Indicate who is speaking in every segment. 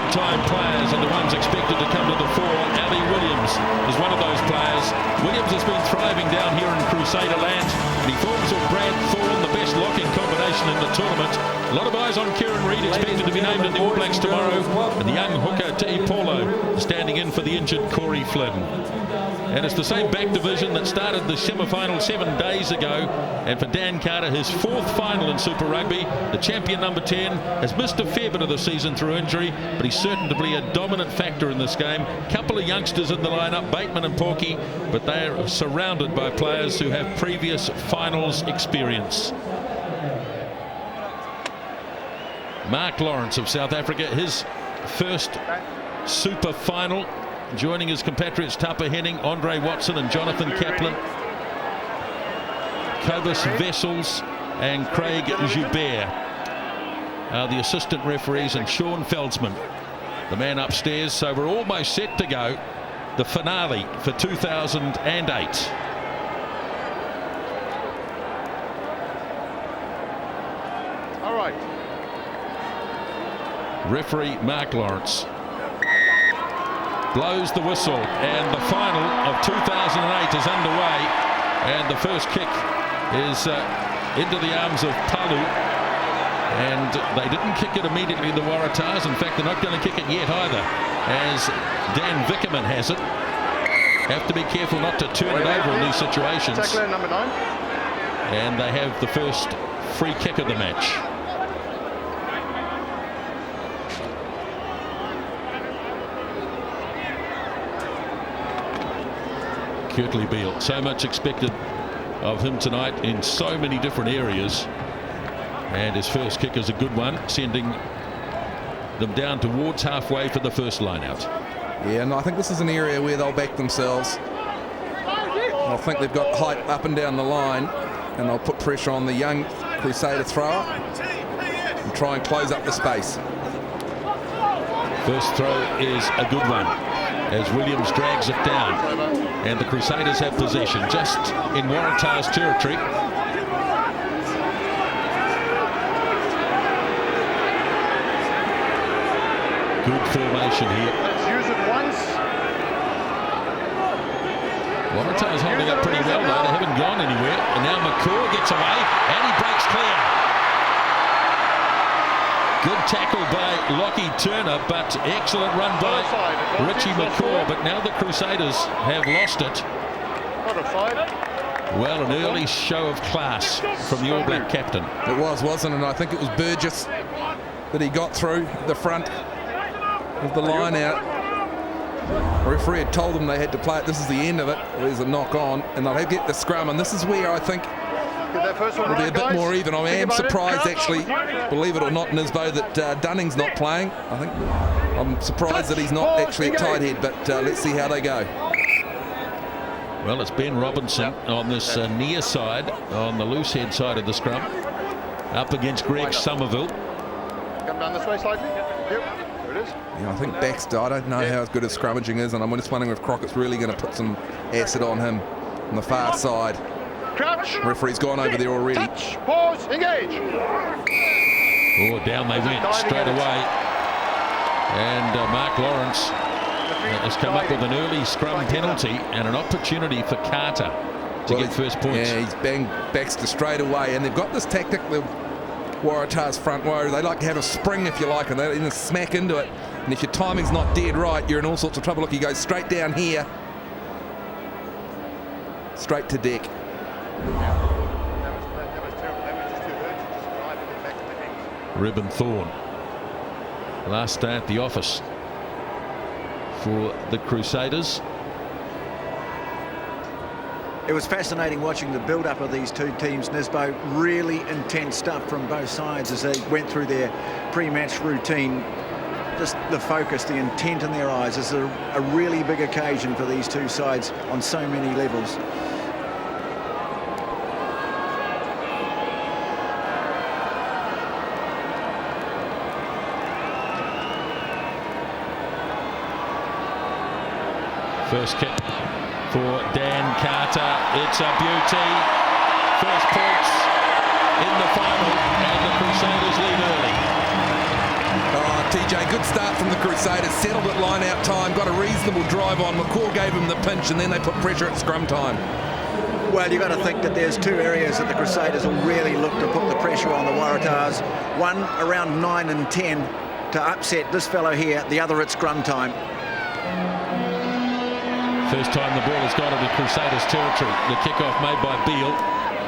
Speaker 1: long-time players and the ones expected to come to the fore. Ali Williams is one of those players. Williams has been thriving down here in Crusader land. And he forms with Brad Thorne, the best locking combination in the tournament. A lot of eyes on Kieran Reid, expected to be named in the All Blacks tomorrow. And the young hooker, Te Paulo, standing in for the injured Corey Flynn. And it's the same back division that started the Shimmer final 7 days ago. And for Dan Carter, his 4th final in Super Rugby. The champion number 10 has missed a fair bit of the season through injury, but he's certain to be a dominant factor in this game. Couple of youngsters in the lineup, Bateman and Porky, but they are surrounded by players who have previous finals experience. Mark Lawrence of South Africa, his first super final, joining his compatriots Tapa Henning, Andre Watson and Jonathan Kaplan, Cobus Vessels and Craig Joubert are the assistant referees, and Sean Feldsman, the man upstairs. So we're almost set to go. The finale for 2008.
Speaker 2: All right.
Speaker 1: Referee Mark Lawrence blows the whistle, and the final of 2008 is underway, and the first kick is into the arms of Palu, and they didn't kick it immediately, the Waratahs. In fact, they're not going to kick it yet either, as Dan Vickerman has it. Have to be careful not to turn it over in these situations.
Speaker 2: Tackler number 9.
Speaker 1: And they have the first free kick of the match. Kirtley Beale, so much expected of him tonight in so many different areas, and his first kick is a good one, sending them down towards halfway for the first line out.
Speaker 3: Yeah, and I think this is an area where they'll back themselves. I think they've got height up and down the line, and they'll put pressure on the young Crusader thrower and try and close up the space.
Speaker 1: First throw is a good one, as Williams drags it down, and the Crusaders have possession just in Waratahs territory. Good formation here.
Speaker 2: Let's use it once.
Speaker 1: Waratahs holding up pretty well now. They haven't gone anywhere, and now McCaw gets away and he breaks clear. Good tackle by Lockie Turner, but excellent run by Richie McCaw. But now the Crusaders have lost it.
Speaker 2: Not offside.
Speaker 1: Well, an early show of class from the All Black captain.
Speaker 3: It was, wasn't it? And I think it was Burgess that he got through the front of the line out. The referee had told them they had to play it. This is the end of it. There's a knock on, and they'll get the scrum. And this is where I think it'll be a bit more even. I am surprised, actually, believe it or not, Nisbo, that Dunning's not playing. I'm surprised that he's not actually at tight head, but let's see how they go.
Speaker 1: Well, it's Ben Robinson on this near side, on the loose head side of the scrum, up against Greg Somerville.
Speaker 2: Come down this way slightly. Yep, there it is.
Speaker 3: Yeah, I think Baxter, I don't know how good his scrummaging is, and I'm just wondering if Crockett's really going to put some acid on him on the far side.
Speaker 2: Crouch.
Speaker 3: Referee's gone over there already.
Speaker 2: Touch, pause, engage.
Speaker 1: Oh, down they went straight away. And Mark Lawrence has come up with an early scrum penalty and an opportunity for Carter to get first points.
Speaker 3: Yeah, he's banged Baxter straight away, and they've got this tactic, the Waratahs front row. They like to have a spring, if you like, and they smack into it. And if your timing's not dead right, you're in all sorts of trouble. Look, he goes straight down here, straight to deck.
Speaker 1: Reuben Thorne, last day at the office for the Crusaders.
Speaker 4: It was fascinating watching the build-up of these two teams, Nisbo. Really intense stuff from both sides as they went through their pre-match routine. Just the focus, the intent in their eyes. This is a really big occasion for these two sides on so many levels.
Speaker 1: First kick for Dan Carter. It's a beauty. First points in the final, and the Crusaders lead early.
Speaker 3: TJ, good start from the Crusaders. Settled at line-out time, got a reasonable drive on. McCaw gave him the pinch, and then they put pressure at scrum time.
Speaker 4: Well, you've got to think that there's two areas that the Crusaders will really look to put the pressure on the Waratahs. One around 9 and 10 to upset this fellow here, the other at scrum time.
Speaker 1: First time the ball has gone into Crusaders territory. The kickoff made by Beale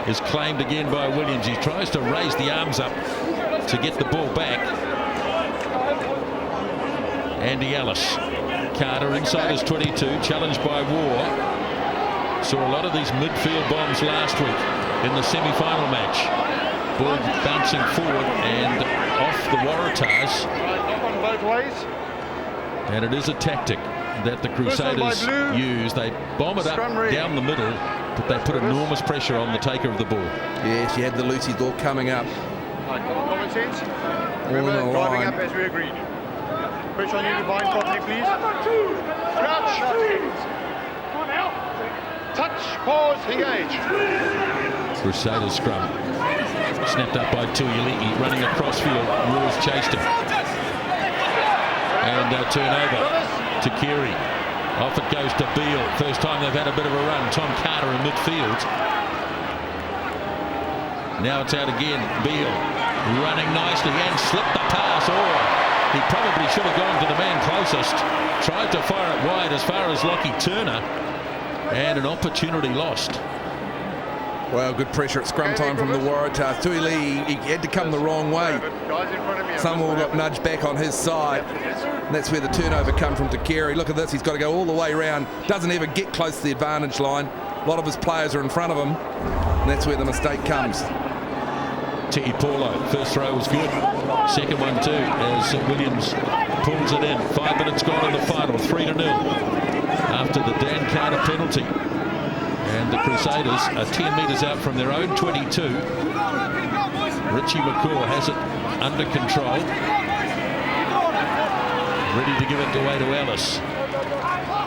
Speaker 1: is claimed again by Williams. He tries to raise the arms up to get the ball back. Andy Ellis. Carter inside his 22, challenged by War. Saw a lot of these midfield bombs last week in the semi-final match. Ball bouncing forward and off the Waratahs.
Speaker 2: Both ways.
Speaker 1: And it is a tactic that the Crusaders use. They bomb it up down the middle, but they put enormous pressure on the taker of the ball.
Speaker 3: Yes, you had the Lucy's all coming up.
Speaker 2: Common sense.
Speaker 3: All
Speaker 2: Remember,
Speaker 3: in a
Speaker 2: driving
Speaker 3: line.
Speaker 2: up as we agreed. Push on you to bind properly, please. Crouch. Touch, pause, engage.
Speaker 1: Crusaders scrum. Snapped up by Tuiuli'i, running across field. Rules chased him. And turnover to Keary. Off it goes to Beale. First time they've had a bit of a run. Tom Carter in midfield. Now it's out again. Beale running nicely and slipped the pass. He probably should have gone to the man closest. Tried to fire it wide as far as Lockie Turner. And an opportunity lost.
Speaker 3: Well, good pressure at scrum time from the Waratahs. Tuiuli'i, he had to come the wrong way. Samuel got nudged back on his side. And that's where the turnover come from to Carey. Look at this, he's got to go all the way around. Doesn't ever get close to the advantage line. A lot of his players are in front of him. And that's where the mistake comes.
Speaker 1: Tiki Paulo, first throw was good. Second one too, as Williams pulls it in. 5 minutes gone in the final, 3-0 after the Dan Carter penalty. And the Crusaders are 10 metres out from their own 22. Richie McCaw has it under control. Ready to give it away to Ellis.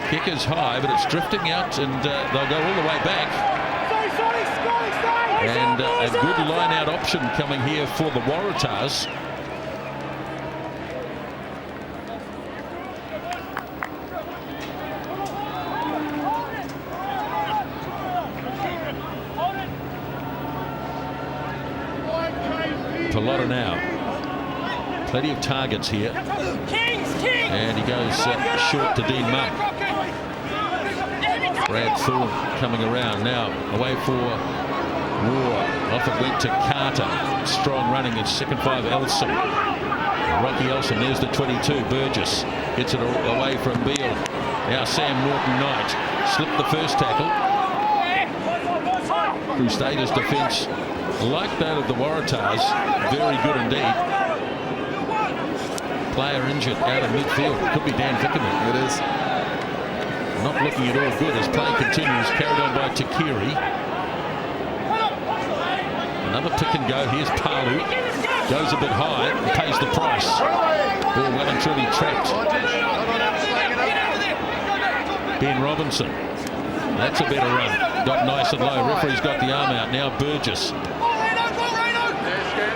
Speaker 1: Kick is high, but it's drifting out, and they'll go all the way back. And a good line-out option coming here for the Waratahs. Pilota now. Plenty of targets here. And he goes short to Dean Munn. Brad Thorne coming around now. Away for War. Off it went to Carter. Strong running in second 5, Elson. Rocky Elson, there's the 22, Burgess. Gets it away from Beale. Now Sam Norton-Knight. Slipped the first tackle. Crusaders defence, like that of the Waratahs, very good indeed. Player injured out of midfield. Could be Dan Vickerman.
Speaker 3: It is.
Speaker 1: Not looking at all good as play continues. Carried on by Takiri. Another pick and go. Here's Palu. Goes a bit high and pays the price. Ball well and truly trapped. Ben Robinson. That's a better run. Got nice and low. Referee's got the arm out. Now Burgess.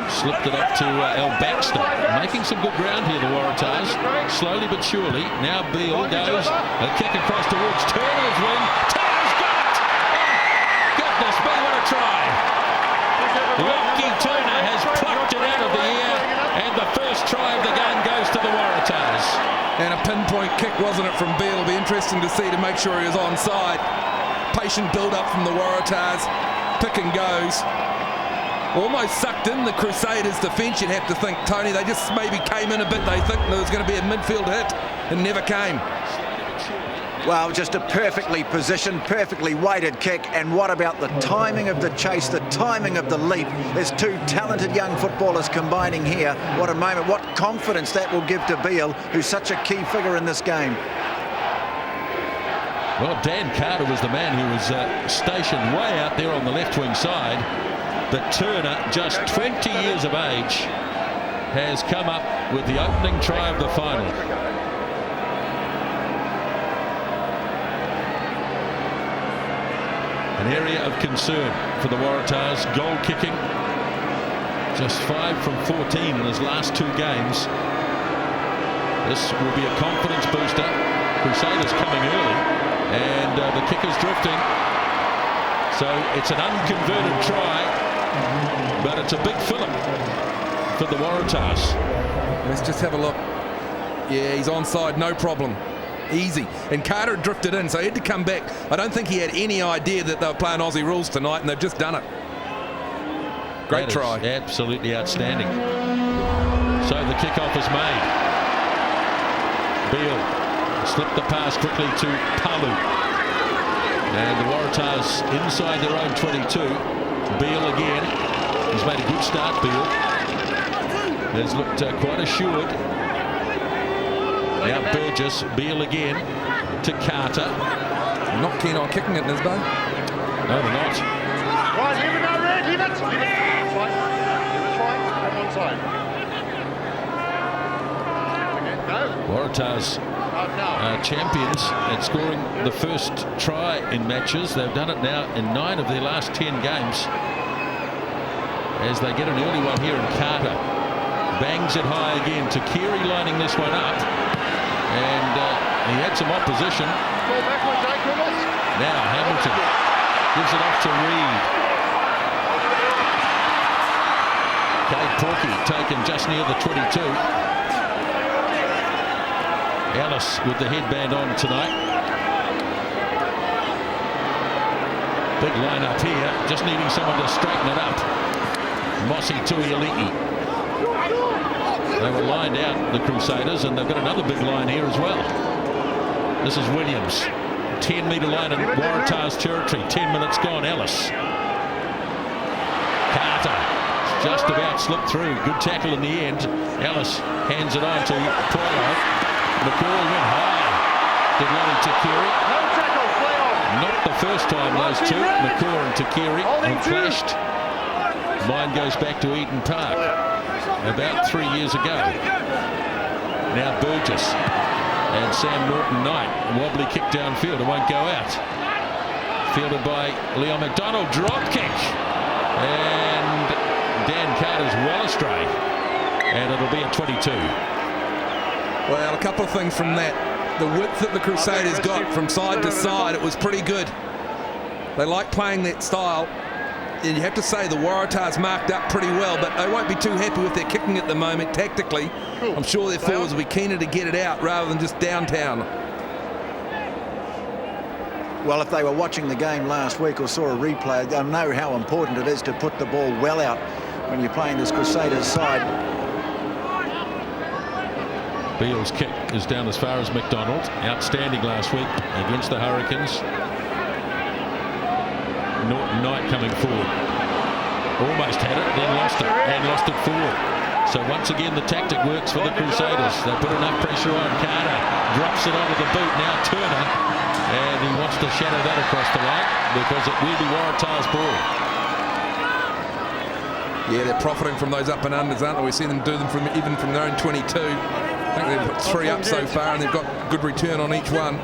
Speaker 1: Slipped it up to El Baxter. Making some good ground here, the Waratahs. Slowly but surely. Now Beale goes. A kick across towards Turner's wing. Turner's got it! Oh, goodness me, what a try. Lockie Turner has plucked it out of the air, and the first try of the game goes to the Waratahs.
Speaker 3: And a pinpoint kick, wasn't it, from Beale? It'll be interesting to see, to make sure he was onside. Patient build-up from the Waratahs. Pick and goes. Almost sucked in the Crusaders' defence, you'd have to think, Tony. They just maybe came in a bit. They think there was going to be a midfield hit, and never came.
Speaker 4: Well, just a perfectly positioned, perfectly weighted kick. And what about the timing of the chase, the timing of the leap? There's two talented young footballers combining here. What a moment, what confidence that will give to Beale, who's such a key figure in this game.
Speaker 1: Well, Dan Carter was the man who was stationed way out there on the left wing side. But Turner, just 20 years of age, has come up with the opening try of the final. An area of concern for the Waratahs. Goal kicking. Just 5 from 14 in his last 2 games. This will be a confidence booster. Crusaders coming early, and the kicker's drifting. So it's an unconverted try, but it's a big fillip for the Waratahs.
Speaker 3: Let's just have a look. Yeah, he's onside, no problem. Easy. And Carter had drifted in, so he had to come back. I don't think he had any idea that they were playing Aussie rules tonight, and they've just done it. Great try.
Speaker 1: Absolutely outstanding. So the kickoff is made. Beale slipped the pass quickly to Palu. And the Waratahs inside their own 22. Beale again. He's made a good start, Beale. Has looked quite assured. Now Burgess, Beale again to Carter.
Speaker 3: Not keen on kicking it, Nisbo.
Speaker 1: No, they're not.
Speaker 2: Right, leave it now, Red, leave it. Leave it. It's fine. It's fine. Come on side. Okay, no.
Speaker 1: Waratahs champions at scoring the first try in matches. They've done it now in 9 of their last 10 games. As they get an early one here in Carter. Bangs it high again to Keary, lining this one up. And he had some opposition. Now Hamilton gives it off to Reed. Cade Porky taken just near the 22. Ellis with the headband on tonight. Big line up here, just needing someone to straighten it up. Mossy Tuialiki. They were lined out, the Crusaders, and they've got another big line here as well. This is Williams. 10-metre line in Waratahs territory. 10 minutes gone. Ellis. Carter just about slipped through. Good tackle in the end. Ellis hands it on to Poirot. McCall went high. Did Lonnie Takiri. Not the first time those two, McCall and Takiri, have clashed. Mine goes back to Eden Park about 3 years ago. Now Burgess and Sam Norton-Knight. Wobbly kick downfield. It won't go out. Fielded by Leon McDonald. Drop kick. And Dan Carter's well astray. And it'll be a 22.
Speaker 3: Well, a couple of things from that. The width that the Crusaders got from side to side, it was pretty good. They like playing that style. And you have to say the Waratahs marked up pretty well, but they won't be too happy with their kicking at the moment tactically. I'm sure their forwards will be keener to get it out rather than just downtown.
Speaker 4: Well, if they were watching the game last week or saw a replay, they'll know how important it is to put the ball well out when you're playing this Crusaders side.
Speaker 1: Beale's kick is down as far as McDonald. Outstanding last week against the Hurricanes. Norton Knight coming forward. Almost had it, then lost it, and lost it forward. So once again, the tactic works for the Crusaders. They put enough pressure on. Carter drops it onto the boot. Now Turner, and he wants to shadow that across the line because it will be Waratahs' ball.
Speaker 3: Yeah, they're profiting from those up and unders, aren't they? We've seen them do them even from their own 22. I think they've put 3 up so far, and they've got good return on each one.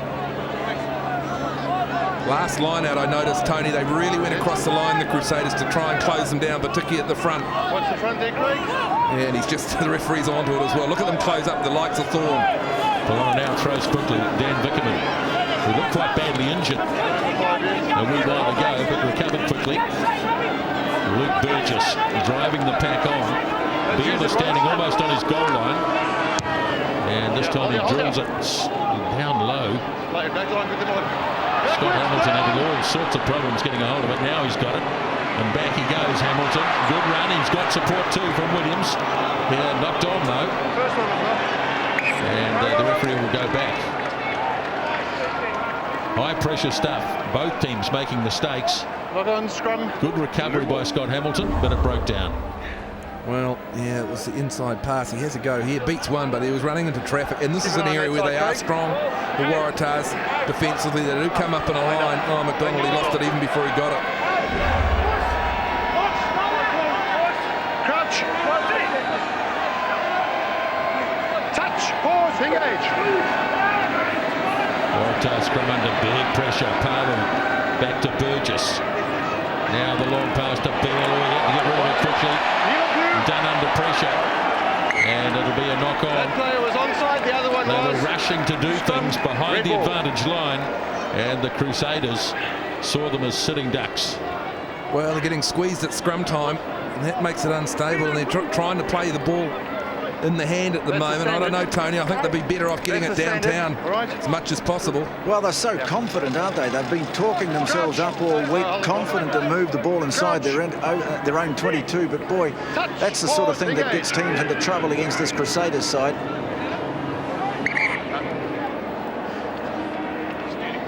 Speaker 3: Last line out, I noticed, Tony, they really went across the line, the Crusaders, to try and close them down, particularly at the front.
Speaker 2: What's the front there, Craig?
Speaker 3: Yeah, and he's just, the referee's onto it as well. Look at them close up the likes of Thorne.
Speaker 1: Polona now throws quickly. Dan Vickerman, who looked quite badly injured a wee while ago, but recovered quickly. Luke Burgess driving the pack on. Beale is standing almost on his goal line. And this time he drills it down low. Scott Hamilton having all sorts of problems getting a hold of it. Now he's got it. And back he goes, Hamilton. Good run. He's got support too from Williams. Yeah, knocked on though. And the referee will go back. High pressure stuff. Both teams making mistakes.
Speaker 2: Not on scrum.
Speaker 1: Good recovery by Scott Hamilton, but it broke down.
Speaker 3: Well, yeah, it was the inside pass. He has a go here. Beats one, but he was running into traffic. And this is an area where they are strong. The Waratahs defensively, they do come up in a line. Oh, McDonald, he lost it even before he got it.
Speaker 2: Crouch. Touch. Pause. Engage.
Speaker 1: Waratahs scrum under big pressure. Palu back to Burgess. Now the long pass to Beale. To get rid of it quickly. Done under pressure. And it'll be a knock
Speaker 2: That
Speaker 1: on.
Speaker 2: player was onside, the other one
Speaker 1: They
Speaker 2: was.
Speaker 1: were rushing to do things behind
Speaker 2: Red
Speaker 1: the
Speaker 2: ball.
Speaker 1: advantage line, and the Crusaders saw them as sitting ducks.
Speaker 3: Well, they're getting squeezed at scrum time, and that makes it unstable, and they're trying to play the ball in the hand at the
Speaker 2: That's the
Speaker 3: moment. I don't know, Tony. I think they'd be better off getting
Speaker 2: That's
Speaker 3: it
Speaker 2: the standard.
Speaker 3: downtown
Speaker 2: All right.
Speaker 3: as much as possible.
Speaker 4: Well, they're so confident, aren't they? They've been talking themselves up all week, confident to move the ball inside their own 22. But boy, that's the sort of thing that gets teams into trouble against this Crusaders side.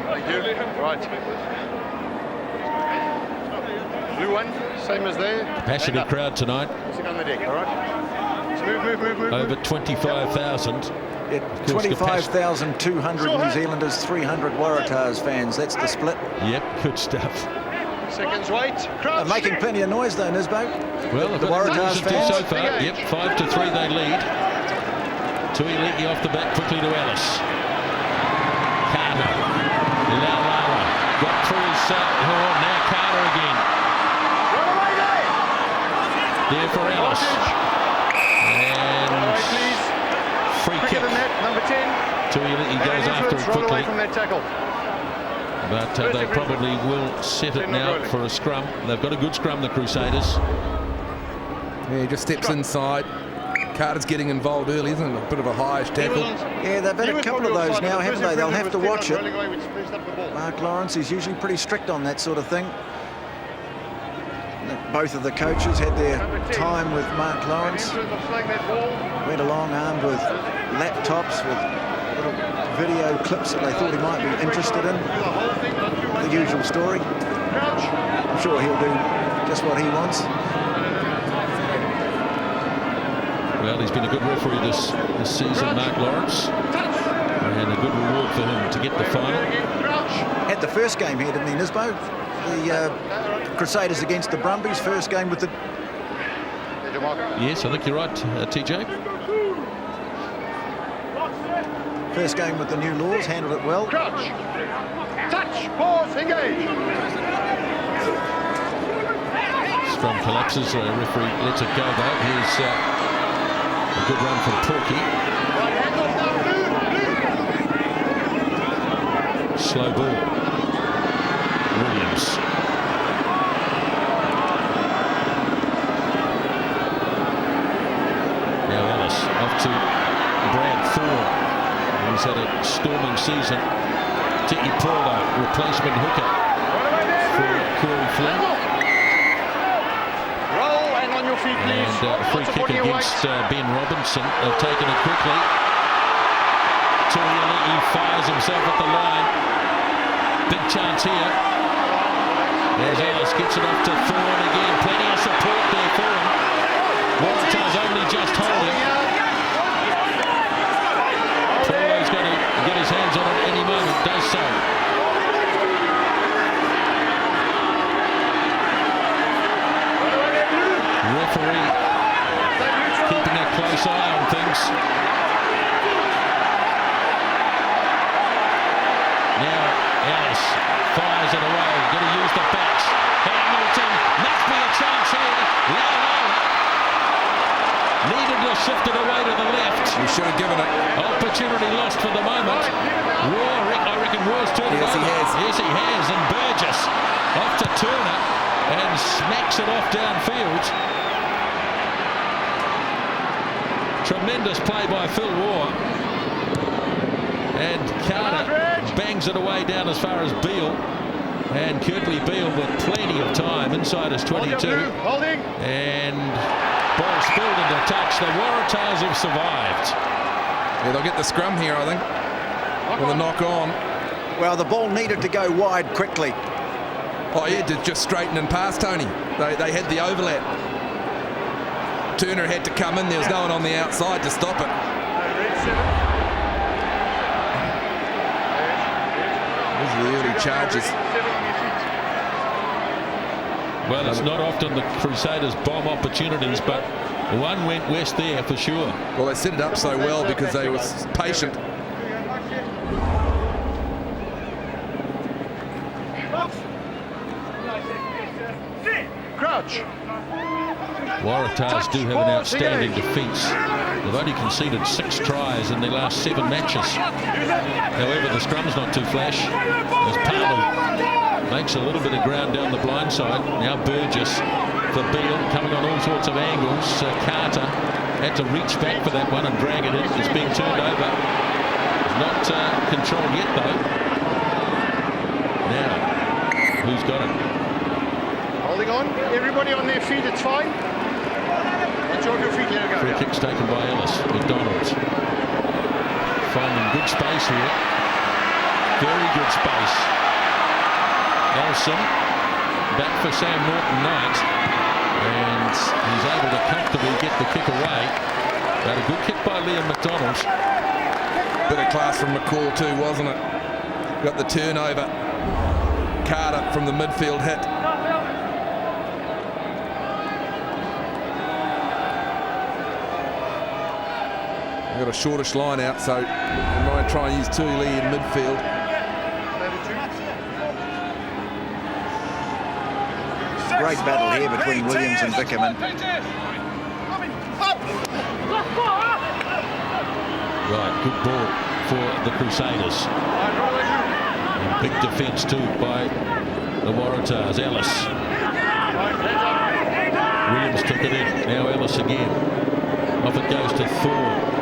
Speaker 2: Thank you. Right. Blue one, same as there.
Speaker 1: Passionate crowd tonight,
Speaker 2: Sit on the deck, all right? So move.
Speaker 1: over 25,000.
Speaker 4: Yeah, 25,200 New Zealanders, 300 Waratahs fans. That's the split.
Speaker 1: Yep, good stuff.
Speaker 2: Seconds wait.
Speaker 4: They're
Speaker 2: Crouch.
Speaker 4: making plenty of noise though, Nisbo.
Speaker 1: Well, they've
Speaker 4: The
Speaker 1: got
Speaker 4: Waratahs
Speaker 1: a to
Speaker 4: fans.
Speaker 1: so far. Yep, 5-3 they lead. Tuiliki off the back quickly to Ellis. Carter. Laulara got through his horn. Now Carter again. There for Ellis. And free
Speaker 2: Quicker
Speaker 1: kick.
Speaker 2: than that, number 10.
Speaker 1: Tuiliki goes after it
Speaker 2: Roll away
Speaker 1: quickly.
Speaker 2: from that tackle.
Speaker 1: But they probably will set it now for a scrum. They've got a good scrum, the Crusaders.
Speaker 3: Yeah, he just steps inside. Carter's getting involved early, isn't it? A bit of a highish tackle.
Speaker 4: Yeah, they've had a couple of those now, haven't they? They'll have to watch it.
Speaker 2: it.
Speaker 4: Mark Lawrence is usually pretty strict on that sort of thing. Both of the coaches had their time with Mark Lawrence. Went along armed with laptops, with little video clips that they thought he might be interested in. The usual story. I'm sure he'll do just what he wants.
Speaker 1: Well, he's been a good referee this season, Mark Lawrence. And a good reward for him to get the final.
Speaker 4: Had the first game here, didn't he, Nisbo? The Crusaders against the Brumbies, first game with the...
Speaker 1: Yes, I think you're right, TJ.
Speaker 4: First game with the new laws, handled it well.
Speaker 2: Crouch. Touch. Pause. Engage.
Speaker 1: Scrum collapses, referee lets it go though. Here's a good run from Porky. Slow ball. Williams. Now Ellis off to Brad Thorne. He's had a storming season. Tiki Paula, replacement hooker for Corey Flynn.
Speaker 2: Roll and on your feet, please.
Speaker 1: And free
Speaker 2: Lots of
Speaker 1: kick
Speaker 2: body weight.
Speaker 1: against Ben Robinson. They've taken it quickly. Tuiliki fires himself at the line. Big chance here. There's Ellis, gets it off to Thorne again. Plenty of support there for him. Waratahs only just holding. Paulo's going to get his hands on it any moment. Does so. Referee keeping a close eye on things. Now Ellis fires it away. Going to use the backs. Hamilton must be a chance here. Laulara needed to shift it away to the left.
Speaker 3: He should have given it.
Speaker 1: Opportunity lost for the moment. I reckon Raw's turned it
Speaker 3: Yes, he
Speaker 1: over.
Speaker 3: has.
Speaker 1: Yes, he has. And Burgess off to Turner and smacks it off downfield. Tremendous play by Phil Waugh. And Carter bangs it away down as far as Beale. And Kirtley Beale with plenty of time inside his 22.
Speaker 2: Holding.
Speaker 1: And ball spilled into touch. The Waratahs have survived.
Speaker 3: Yeah, they'll get the scrum here, I think. With a knock on.
Speaker 4: Well, the ball needed to go wide quickly.
Speaker 3: Oh, yeah, to just straighten and pass, Tony. They had the overlap. Turner had to come in. There was no one on the outside to stop it. Those are the early charges.
Speaker 1: Well, it's not often the Crusaders bomb opportunities, but one went west there for sure.
Speaker 3: Well, they set it up so well because they were patient.
Speaker 2: Crouch.
Speaker 1: Waratahs do have an outstanding defence. They've only conceded 6 tries in their last 7 matches. However, the scrum's not too flash as Palu makes a little bit of ground down the blind side. Now Burgess for Beale, coming on all sorts of angles. Carter had to reach back for that one and drag it in. It's being turned over. Not controlled yet though. Now, who's got it?
Speaker 2: Holding on. Everybody on their feet. It's fine. Once you're off your feet, let it go.
Speaker 1: Free kick's taken by Ellis. McDonald finding good space here. Very good space. Nelson back for Sam Norton-Knight, and he's able to comfortably get the kick away. But a good kick by Liam McDonald.
Speaker 3: Bit of class from McCall too, wasn't it? Got the turnover. Carter from the midfield hit. Got a shortish line out, so they might try and use Tui Lee in midfield.
Speaker 4: Great battle here between Williams and Vickerman.
Speaker 1: Right, good ball for the Crusaders. And big defence too by the Waratahs. Ellis. Williams took it in. Now Ellis again. Off it goes to Thorne.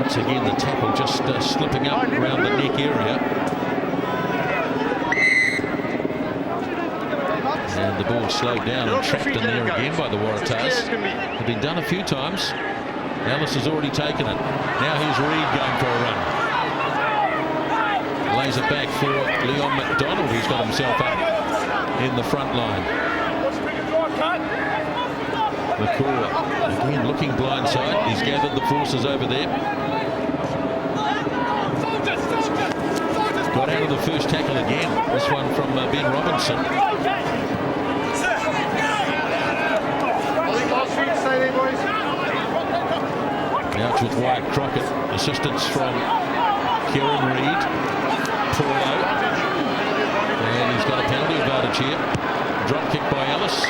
Speaker 1: Once again, the tackle just slipping up around the neck area. And the ball slowed down and trapped in there again by the Waratahs. It's been done a few times. Ellis has already taken it. Now here's Reid going for a run. Lays it back for Leon McDonald, who's got himself up in the front line. McCaw again looking blindside. He's gathered the forces over there. Got out of the first tackle again. This one from Ben Robinson. Now it's with Wyatt Crockett. Assistance from Kieran Reid. Paulo. And he's got a penalty advantage here. Drop kick by Ellis.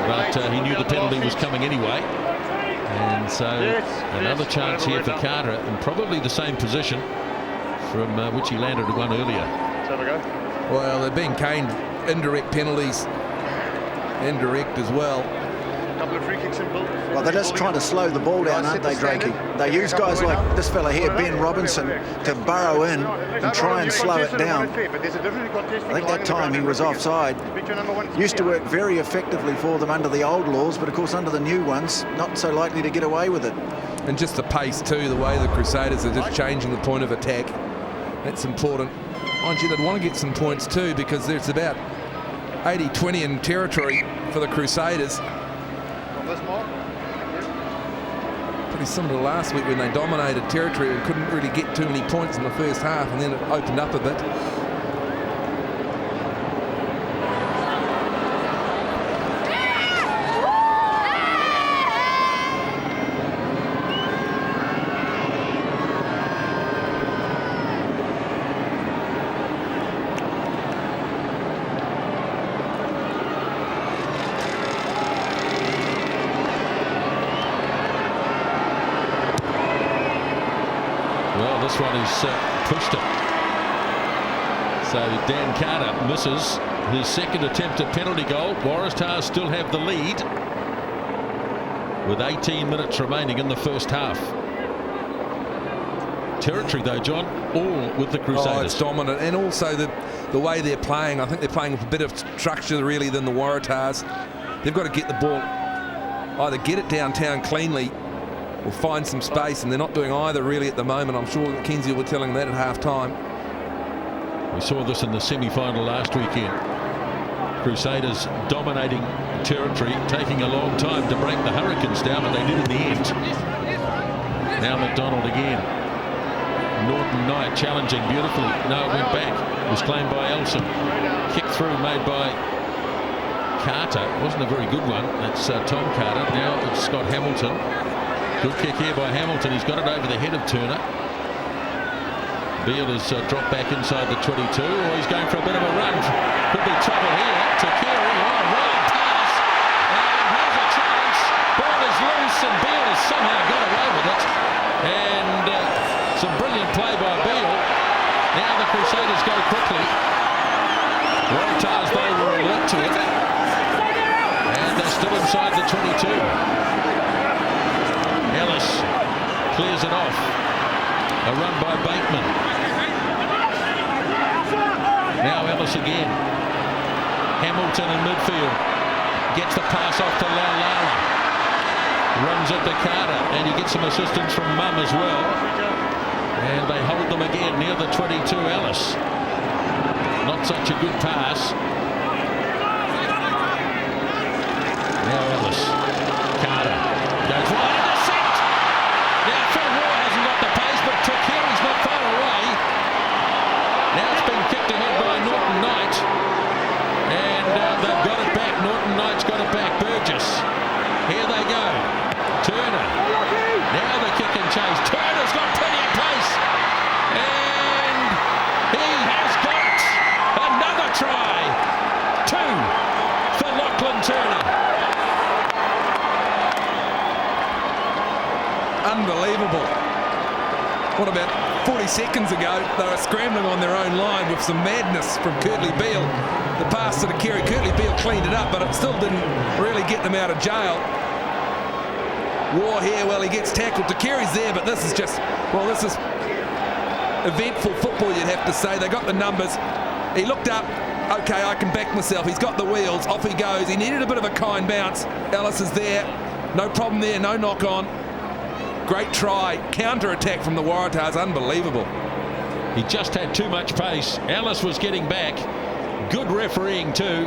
Speaker 1: But he knew the penalty was coming anyway. And so another chance here for Carter in probably the same position from which he landed one earlier.
Speaker 3: Well, they're being caned indirect penalties. Indirect as well.
Speaker 2: Couple of free kicks in both.
Speaker 4: Well, they're just trying to slow the ball down, aren't they, Drakey? They use guys like this fella here, Ben Robinson, to burrow in and try and slow it down. I think that time he was offside. Used to work very effectively for them under the old laws, but of course under the new ones, not so likely to get away with it.
Speaker 3: And just the pace too, the way the Crusaders are just changing the point of attack. That's important. Mind you, they'd want to get some points too, because there's about 80-20 in territory for the Crusaders. Pretty similar to last week when they dominated territory and couldn't really get too many points in the first half, and then it opened up a bit.
Speaker 1: This one is pushed it. So Dan Carter misses his second attempt at penalty goal. Waratahs still have the lead with 18 minutes remaining in the first half. Territory though, John, all with the Crusaders.
Speaker 3: Oh, it's dominant, and also the way they're playing. I think they're playing with a bit of structure really than the Waratahs. They've got to get the ball, either get it downtown cleanly or find some space, and they're not doing either really at the moment. I'm sure that Kinsey will be telling them that at half-time.
Speaker 1: We saw this in the semi-final last weekend. Crusaders dominating territory, taking a long time to break the Hurricanes down, but they did in the end. Now McDonald again. Norton-Knight challenging beautifully. No, it went back. It was claimed by Elson. Kick through made by Carter. It wasn't a very good one. That's Tom Carter. Now it's Scott Hamilton. Good kick here by Hamilton. He's got it over the head of Turner. Beale has dropped back inside the 22. Oh, he's going for a bit of a run. Could be trouble here to Carey. Oh, right pass. And here's a to it. And they're still inside the 22. Ellis clears it off. A run by Bateman. Now Ellis again. Hamilton in midfield. Gets the pass off to Laulala. Runs it to Carter, and he gets some assistance from Mum as well. And they hold them again near the 22. Ellis. Not such a good pass. Now Ellis. Carter goes wide. Intercept! Now Phil Moore hasn't got the pace, but Takiri's not far away. Now it's been kicked ahead by Norton Knight. And they've got it back. Norton Knight's got it back. Burgess. Here they go. Turner. Now the kick and chase. Turner's got plenty of pace. And he has got another try. 2 for Lachlan Turner.
Speaker 3: Unbelievable. What about 40 seconds ago, they were scrambling on their own line with some madness from Kurtley Beale. The pass to the Kerry. Kurtley Beale cleaned it up, but it still didn't really get them out of jail. War here, well, he gets tackled. The Kerry's there, but this is just, well, this is eventful football, you'd have to say. They got the numbers. He looked up. Okay, I can back myself. He's got the wheels. Off he goes. He needed a bit of a kind bounce. Ellis is there. No problem there. No knock on. Great try. Counter-attack from the Waratahs. Unbelievable.
Speaker 1: He just had too much pace. Ellis was getting back. Good refereeing too,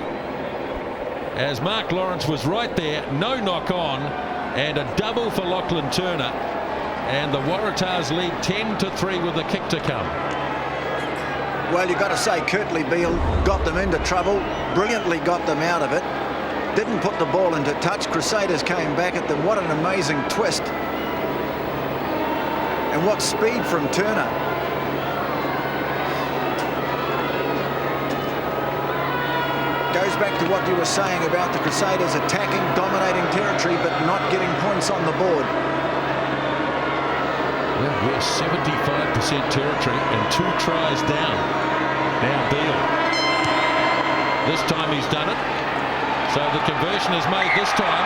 Speaker 1: as Mark Lawrence was right there. No knock on, and a double for Lachlan Turner. And the Waratahs lead 10-3 with the kick to come.
Speaker 4: Well, you've got to say Kurtley Beale got them into trouble, brilliantly got them out of it, didn't put the ball into touch. Crusaders came back at them. What an amazing twist. And what speed from Turner. Goes back to what you were saying about the Crusaders attacking, dominating territory, but not getting points on the board.
Speaker 1: Well, we're 75% territory and 2 tries down. Now Beale. This time he's done it. So the conversion is made this time.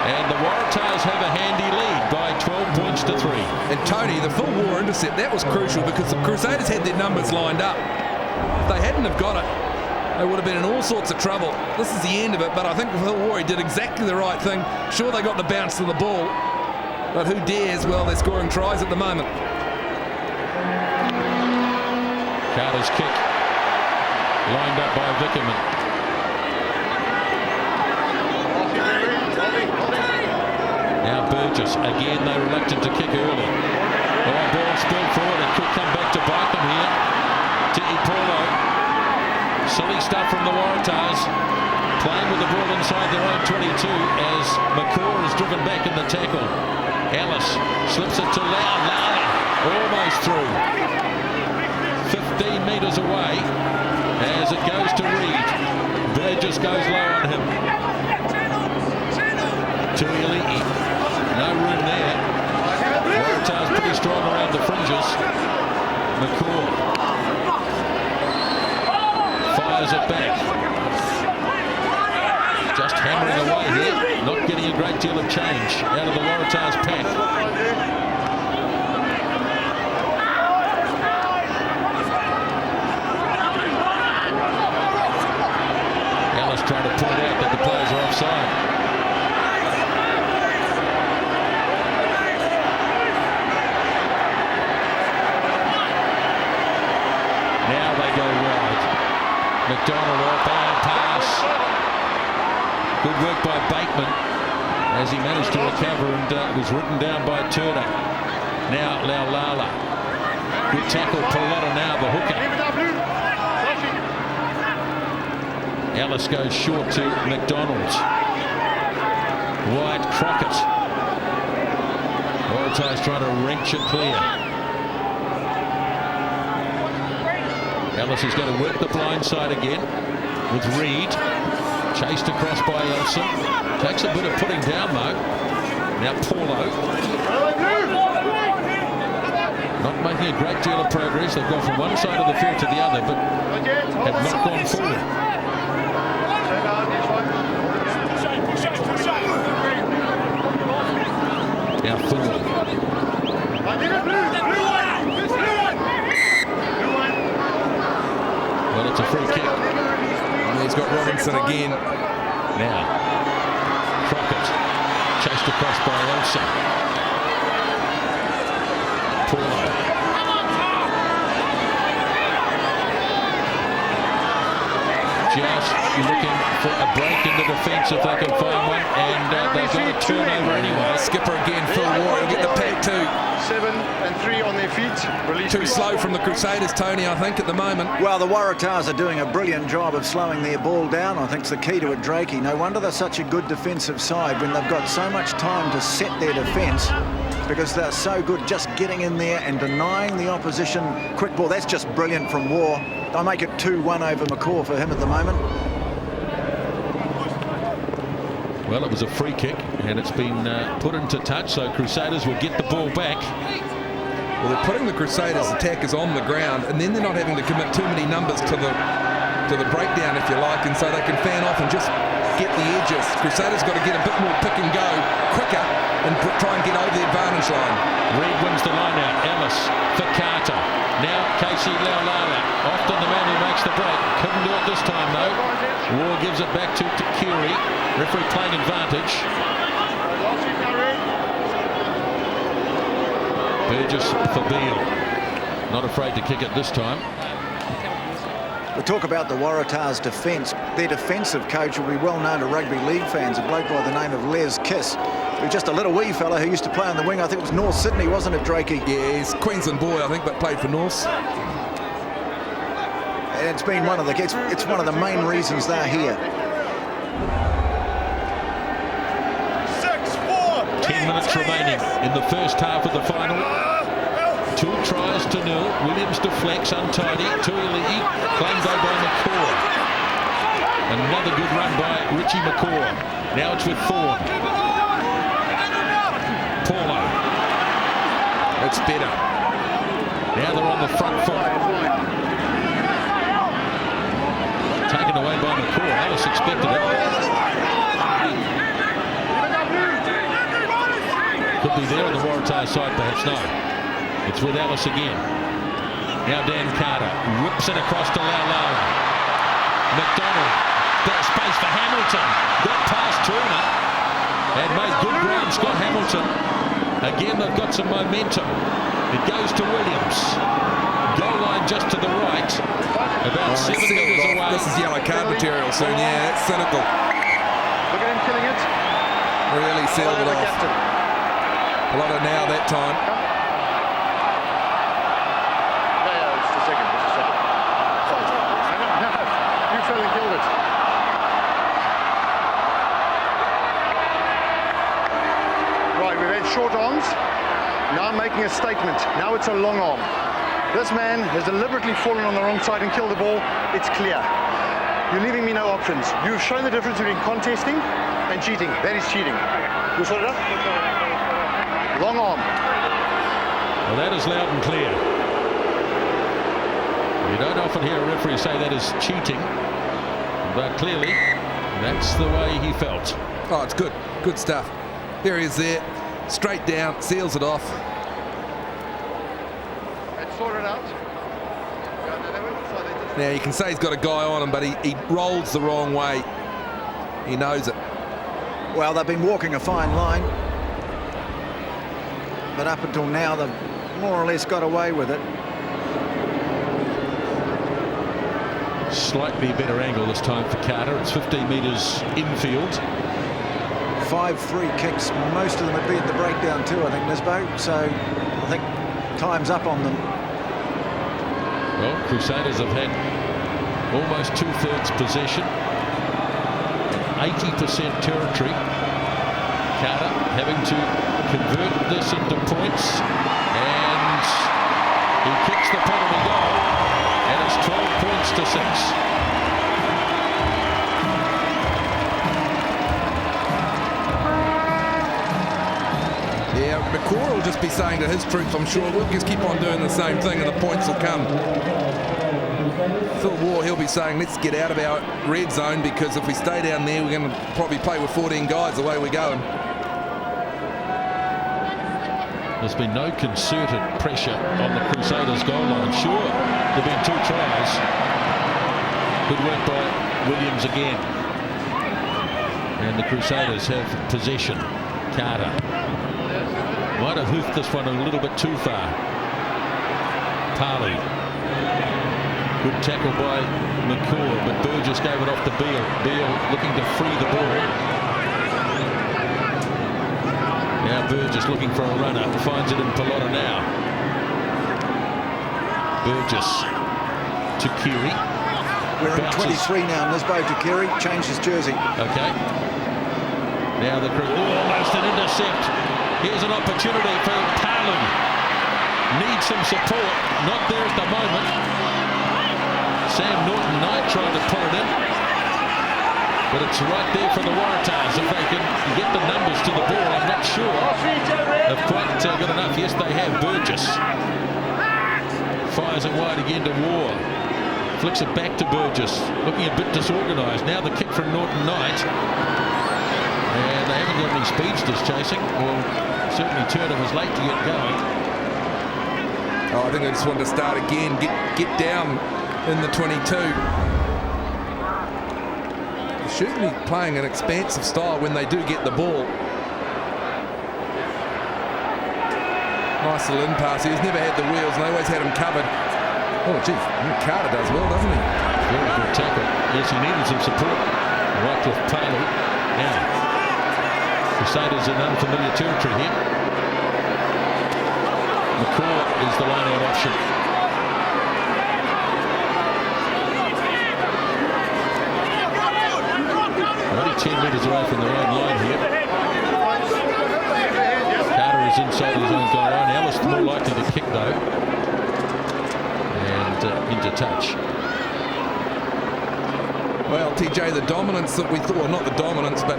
Speaker 1: And the Waratahs have a handy lead by 12 points to 3.
Speaker 3: And Tony, the full war intercept, that was crucial because the Crusaders had their numbers lined up. If they hadn't have got it, they would have been in all sorts of trouble. This is the end of it, but I think Phil Warry did exactly the right thing. Sure, they got the bounce to the ball, but who dares? Well, they're scoring tries at the moment.
Speaker 1: Carter's kick lined up by Vickerman. Now Burgess, again they're reluctant to kick early. Oh, ball spilled forward, it could come back to bite them here. Tiki Paulo. Silly stuff from the Waratahs, playing with the ball inside their own 22 as McCaw is driven back in the tackle. Ellis slips it to Laulala, almost through. 15 metres away as it goes to Reed. Burgess goes low on him. Tuiali'i, no room there. Waratahs pretty strong around the fringes. McCaw fires it back. Just hammering away here, not getting a great deal of change out of the Waratahs pack. Ellis trying to point out that the players are offside. Now they go wide. McDonald off arm pass. Good work by Bateman as he managed to recover and was written down by Turner. Now Laulala. Good tackle, Pallotta now the hooker. Ellis goes short to McDonald. Wide Crockett. Waratahs trying to wrench it clear. Ellis is going to work the blind side again with Reed. Chased across by Elson. Takes a bit of putting down though. Now Paulo. Not making a great deal of progress. They've gone from one side of the field to the other, but have not gone forward.
Speaker 3: and again.
Speaker 1: Now, Crockett chased across by Elsa. Paulo. Just looking for a break in the defence if they can find one, and they've got a turnover anyway.
Speaker 3: Skipper again, Phil Ward, he'll get the pack too.
Speaker 2: 7 and 3 on their feet. Release
Speaker 3: Too slow from the Crusaders, Tony, I think, at the moment.
Speaker 4: Well, the Waratahs are doing a brilliant job of slowing their ball down. I think it's the key to it, Drakey. No wonder they're such a good defensive side when they've got so much time to set their defence, because they're so good just getting in there and denying the opposition quick ball. That's just brilliant from War. I make it 2-1 over McCaw for him at the moment.
Speaker 1: Well, it was a free kick, and it's been put into touch, so Crusaders will get the ball back.
Speaker 3: Well, they're putting the Crusaders attackers on the ground, and then they're not having to commit too many numbers to the breakdown, if you like, and so they can fan off and just get the edges. Crusaders got to get a bit more pick and go quicker and try and get over the advantage line.
Speaker 1: Reed wins the line out. Ellis for Carter. Now Casey Laulala. Often the man who makes the break. Couldn't do it this time though. War gives it back to Kiri. Referee playing advantage. Burgess for Beale. Not afraid to kick it this time.
Speaker 4: We talk about the Waratahs' defence. Their defensive coach will be well known to rugby league fans, a bloke by the name of Les Kiss, who's just a little wee fella who used to play on the wing. I think it was North Sydney, wasn't it, Drakey?
Speaker 3: Yeah, he's a Queensland boy, I think, but played for North.
Speaker 4: And it's been one of the main reasons they're here.
Speaker 1: 10 minutes remaining in the first half of the final. 2 tries to 0. Williams deflects, untidy. Tuiali'i claimed though by McCaw. Another good run by Richie McCaw. Now it's with Thorne. Paulo.
Speaker 3: It's better.
Speaker 1: Now they're on the front foot. Taken away by McCaw. Alice expected it. Could be there on the Waratahs side, perhaps. No. It's with Ellis again. Now Dan Carter whips it across to Laulala. McDonald. Bit of space for Hamilton. Got past Turner. And made good ground, Scott Hamilton. Again, they've got some momentum. It goes to Williams. Goal line just to the right. About 7 metres away.
Speaker 3: This is yellow card material soon. Yeah, it's cynical.
Speaker 2: Look at him killing it.
Speaker 3: Really sealed it off. A lot of now that time.
Speaker 2: Short arms, now making a statement. Now it's a long arm. This man has deliberately fallen on the wrong side and killed the ball. It's clear. You're leaving me no options. You've shown the difference between contesting and cheating. That is cheating. You sort it up? Long arm.
Speaker 1: Well, that is loud and clear. You don't often hear a referee say that is cheating, but clearly that's the way he felt.
Speaker 3: Oh, it's good. Good stuff. There he is there. Straight down, seals it off.
Speaker 2: Let's sort it out.
Speaker 3: Now you can say he's got a guy on him, but he rolls the wrong way. He knows it.
Speaker 4: Well, they've been walking a fine line, but up until now they've more or less got away with it.
Speaker 1: Slightly better angle this time for Carter. It's 15 metres infield.
Speaker 4: 5 free kicks, most of them would be at the breakdown too, I think, Nisbo. So I think time's up on them.
Speaker 1: Well, Crusaders have had almost 2/3 possession, 80% territory. Carter having to convert this into points, and he kicks the penalty goal, and it's 12 points to 6.
Speaker 3: McCaw will just be saying to his troops, I'm sure, we'll just keep on doing the same thing and the points will come. Phil War, he'll be saying, let's get out of our red zone, because if we stay down there, we're going to probably play with 14 guys the way we're going.
Speaker 1: There's been no concerted pressure on the Crusaders goal line. Sure, there have been 2 tries. Good work by Williams again. And the Crusaders have possession. Carter might have hoofed this one a little bit too far. Parley. Good tackle by McCaw, but Burgess gave it off to Beale. Beale looking to free the ball. Now Burgess looking for a runner. Finds it in Pelota now. Burgess to Keary.
Speaker 4: We're in 23 now. Nisbo to Keary. Changed his jersey.
Speaker 1: Okay. Now the crew. Almost an intercept. Here's an opportunity for Parlin. Needs some support. Not there at the moment. Sam Norton-Knight trying to pull it in. But it's right there for the Waratahs. If they can get the numbers to the ball, I'm not sure they've quite got enough. Yes, they have. Burgess fires it wide again to War. Flicks it back to Burgess. Looking a bit disorganised. Now the kick from Norton-Knight. And they haven't got any speedsters chasing. Well, certainly Turner was late to get going.
Speaker 3: Oh, I think they just wanted to start again. Get down in the 22. They should be playing an expansive style when they do get the ball. Nice little in pass. He's never had the wheels, and they always had him covered. Oh, geez, Carter does well, doesn't he?
Speaker 1: Very good tackle. Yes, he needed some support. Wycliffe Paley. Now, Crusaders in unfamiliar territory here. McCaw is the line-out option. Only 10 metres away from their own line here. Carter is inside his own goal line. Ellis more likely to kick though. And into touch.
Speaker 3: Well, TJ, the dominance that we thought, well, not the dominance, but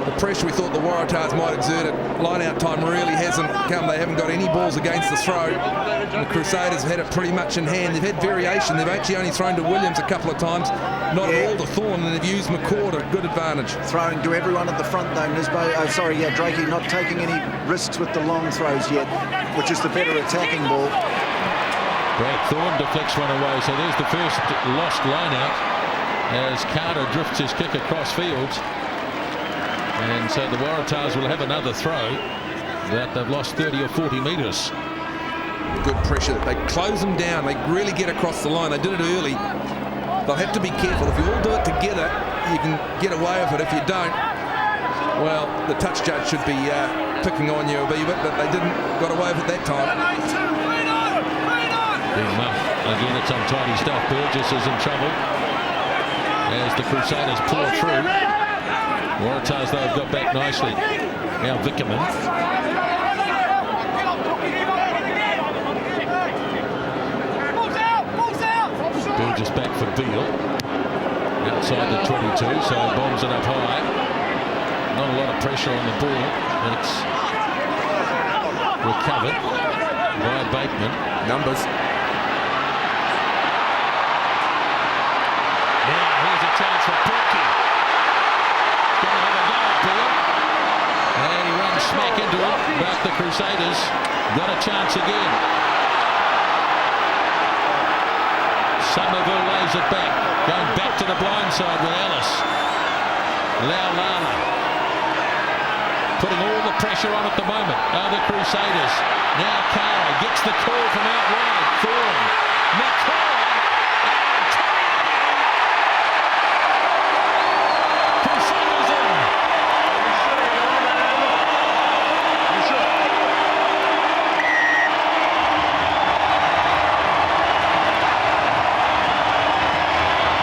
Speaker 3: the pressure we thought the Waratahs might exert at line-out time really hasn't come. They haven't got any balls against the throw. And the Crusaders have had it pretty much in hand. They've had variation. They've actually only thrown to Williams a couple of times, not at all to Thorne, and they've used McCaw to good advantage.
Speaker 4: Throwing to everyone at the front though, Nisbo. Drakey not taking any risks with the long throws yet, which is the better attacking ball.
Speaker 1: Brad Thorne deflects one away, so there's the first lost line-out as Carter drifts his kick across fields. And so the Waratahs will have another throw, but they've lost 30 or 40 metres.
Speaker 3: Good pressure. They close them down. They really get across the line. They did it early. They'll have to be careful. If you all do it together, you can get away with it. If you don't, well, the touch judge should be picking on you a wee bit, but they didn't got away with it that time.
Speaker 1: Again, it's untidy stuff. Burgess is in trouble as the Crusaders pour through. Waratahs, though, have got back nicely. Now Vickerman. Burgess back for Beale. Outside the 22, so bombs it up high. Not a lot of pressure on the ball, and it's recovered by Bateman.
Speaker 3: Numbers.
Speaker 1: Now here's a chance for Porky. Going to have a go at Beale. And he runs smack into it, but the Crusaders got a chance again. Somerville lays it back. Going back to the blind side with Ellis. Laulala putting all the pressure on at the moment are the Crusaders. Now Carter gets the call from out wide. Thorne. McCaw. Crusaders in.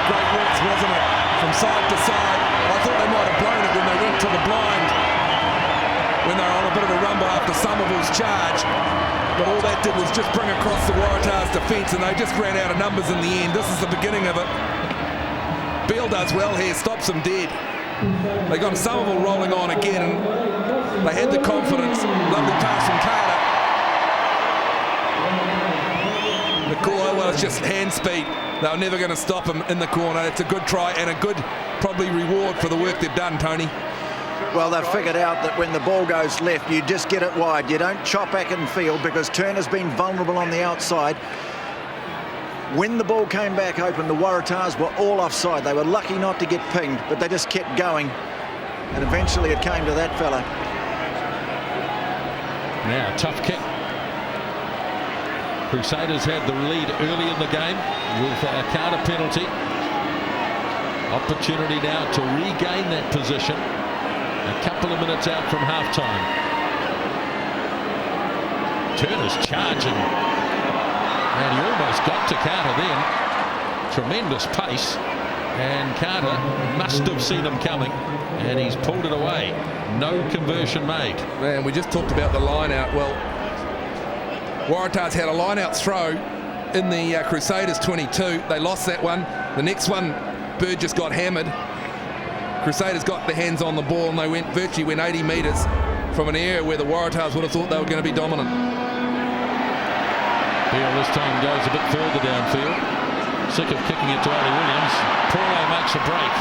Speaker 3: Great works, wasn't it? From side to side. I thought they might have blown it when they went to the blind, when they were on a bit of a rumble after Somerville's charge. But all that did was just bring across the Waratahs' defence, and they just ran out of numbers in the end. This is the beginning of it. Beale does well here, stops them dead. They got Somerville rolling on again, and they had the confidence. Lovely pass from Carter. McCaw, well, it's just hand speed. They were never going to stop him in the corner. It's a good try and a good, probably, reward for the work they've done, Tony.
Speaker 4: Well, they've figured out that when the ball goes left, you just get it wide. You don't chop back in field because Turner's been vulnerable on the outside. When the ball came back open, the Waratahs were all offside. They were lucky not to get pinged, but they just kept going. And eventually it came to that fella.
Speaker 1: Now, tough kick. Crusaders had the lead early in the game with a counter penalty. Opportunity now to regain that position. A couple of minutes out from halftime. Turner's charging. And he almost got to Carter then. Tremendous pace. And Carter must have seen him coming. And he's pulled it away. No conversion made.
Speaker 3: Man, we just talked about the line out. Well, Waratahs had a line out throw in the Crusaders 22. They lost that one. The next one, Burgess got hammered. Crusaders got their hands on the ball and they virtually went 80 metres from an area where the Waratahs would have thought they were going to be dominant.
Speaker 1: Beale this time goes a bit further downfield. Sick of kicking it to Ali Williams. Paulo makes a break.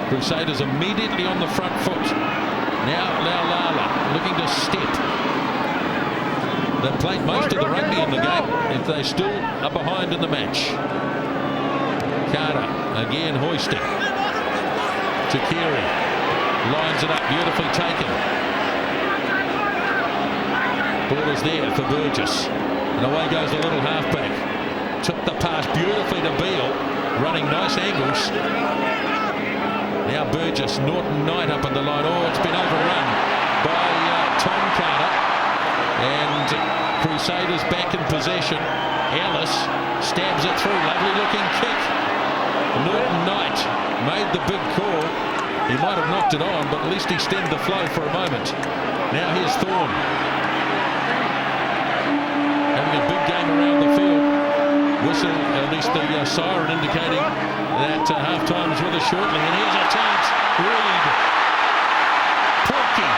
Speaker 1: Crusaders immediately on the front foot. Now Laulala looking to step. They've played most of the rugby in the game if they still are behind in the match. Carter again hoisting. Takiri lines it up, beautifully taken. Ball is there for Burgess. And away goes the little halfback. Took the pass beautifully to Beale. Running nice angles. Now Burgess, Norton Knight up on the line. Oh, it's been overrun by Tom Carter. And Crusaders back in possession. Ellis stabs it through. Lovely looking kick. Norton Knight made the big call. He might have knocked it on, but at least he stemmed the flow for a moment. Now here's Thorne. Having a big game around the field. Whistle, at least the siren indicating that half-time is with us shortly. And here's a chance. Reed. Porky.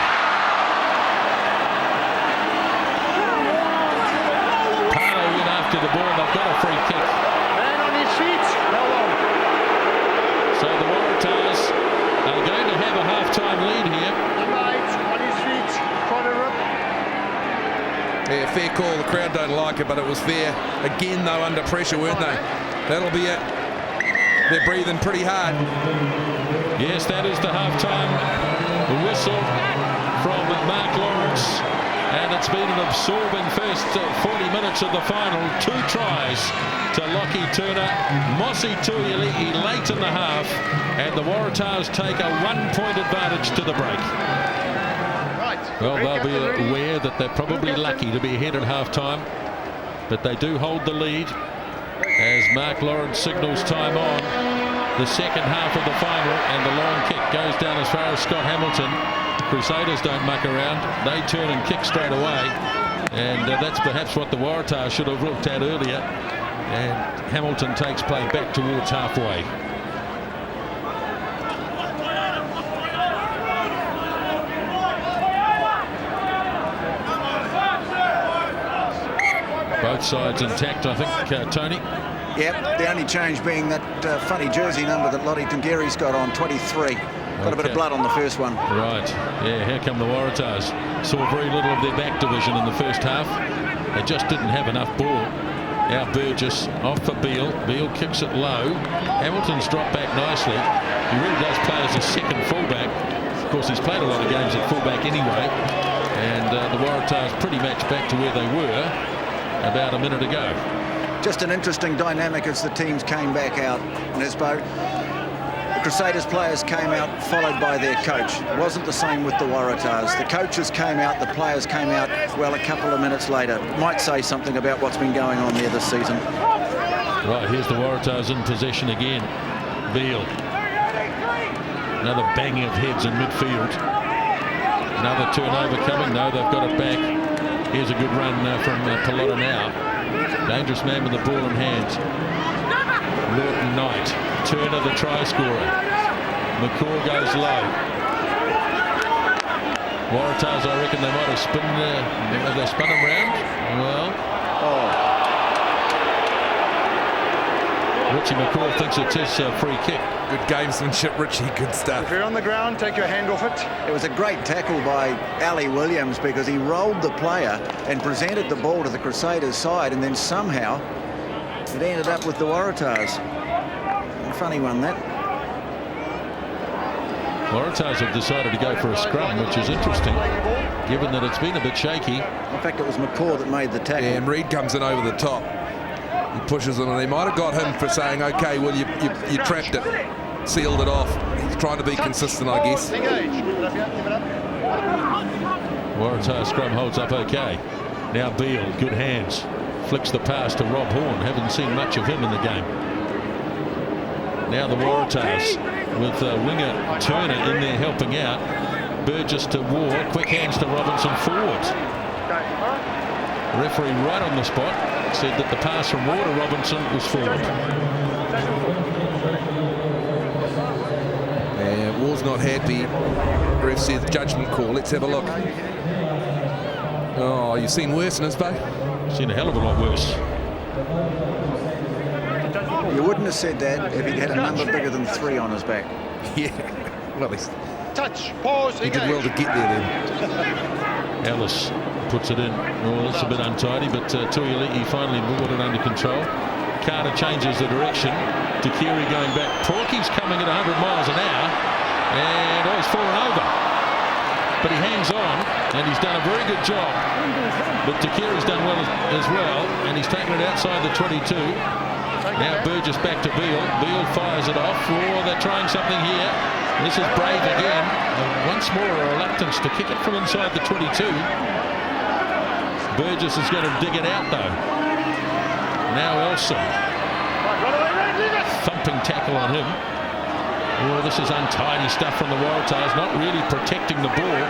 Speaker 1: Parlo in after the ball. They've got a free kick.
Speaker 2: Man on his feet. Well on.
Speaker 1: So the Waratahs are going to have a half-time lead here.
Speaker 2: Number 8 on his feet. Trying to rip.
Speaker 3: Yeah, fair call. The crowd don't like it, but it was fair. Again, though, under pressure, weren't they? That'll be it. They're breathing pretty hard.
Speaker 1: Yes, that is the half-time whistle from Mark Lawrence. And it's been an absorbing first 40 minutes of the final. 2 tries to Lockie Turner. Mossy Tuiuli'i late in the half. And the Waratahs take a 1-point advantage to the break. Well, they'll be aware that they're probably lucky to be ahead at half-time. But they do hold the lead as Mark Lawrence signals time on. The second half of the final, and the long kick goes down as far as Scott Hamilton. Crusaders don't muck around. They turn and kick straight away. And that's perhaps what the Waratahs should have looked at earlier. And Hamilton takes play back towards halfway. Both sides intact, I think, Tony.
Speaker 4: Yep, the only change being that funny jersey number that Lottie Tangeri's got on, 23. Got a bit of blood on the first one.
Speaker 1: Right, yeah, here come the Waratahs. Saw very little of their back division in the first half. They just didn't have enough ball. Now Burgess off for Beale. Beale kicks it low. Hamilton's dropped back nicely. He really does play as a second fullback. Of course, he's played a lot of games at fullback anyway. And the Waratahs pretty much back to where they were about a minute ago.
Speaker 4: Just an interesting dynamic as the teams came back out, Nisbo. The Crusaders players came out followed by their coach. It wasn't the same with the Waratahs. The coaches came out, the players came out, well, a couple of minutes later. Might say something about what's been going on there this season.
Speaker 1: Right, here's the Waratahs in possession again. Beale. Another banging of heads in midfield. Another turnover coming. No, they've got it back. Here's a good run from Pelota now. Dangerous man with the ball in hand. Norton Knight. Turner, the try scorer. McCaw goes low. Waratahs, I reckon they might have spun him round. Well. Richie McCaw thinks it's his free kick.
Speaker 3: Good gamesmanship, Richie. Good stuff.
Speaker 2: If you're on the ground, take your hand off it.
Speaker 4: It was a great tackle by Ali Williams because he rolled the player and presented the ball to the Crusaders side, and then somehow it ended up with the Waratahs. A funny one, that.
Speaker 1: Waratahs have decided to go for a scrum, which is interesting, given that it's been a bit shaky.
Speaker 4: In fact, it was McCaw that made the tackle.
Speaker 3: Yeah, and Reid comes in over the top. He pushes him, and they might have got him for saying, okay, well, you trapped it, sealed it off. He's trying to be consistent, I guess.
Speaker 1: Waratah scrum holds up okay. Now Beale, good hands. Flicks the pass to Rob Horn. Haven't seen much of him in the game. Now the Waratahs with winger Turner in there helping out. Burgess to Ward. Quick hands to Robinson forward. Referee right on the spot said that the pass from Ward to Robinson was forward.
Speaker 3: Yeah, Ward's not happy. Ref says judgment call. Let's have a look. Oh, you've seen worse in his bay?
Speaker 1: Seen a hell of a lot worse.
Speaker 4: You wouldn't have said that if he'd had a number bigger than 3 on his back.
Speaker 3: Yeah. Well, at least
Speaker 2: Touch, pause,
Speaker 3: he did well to get there then.
Speaker 1: Ellis puts it in. Oh, that's a bit untidy, but Tuialii finally brought it under control. Carter changes the direction. Takiri going back. Porky's coming at 100 miles an hour, and he's fallen over. But he hangs on, and he's done a very good job. But Takiri's done well as well, and he's taken it outside the 22. Now Burgess back to Beale. Beale fires it off. Oh, they're trying something here. This is brave again. Once more a reluctance to kick it from inside the 22. Burgess is going to dig it out though. Now Elson. Thumping tackle on him. Oh, this is untidy stuff from the Waratahs, not really protecting the ball.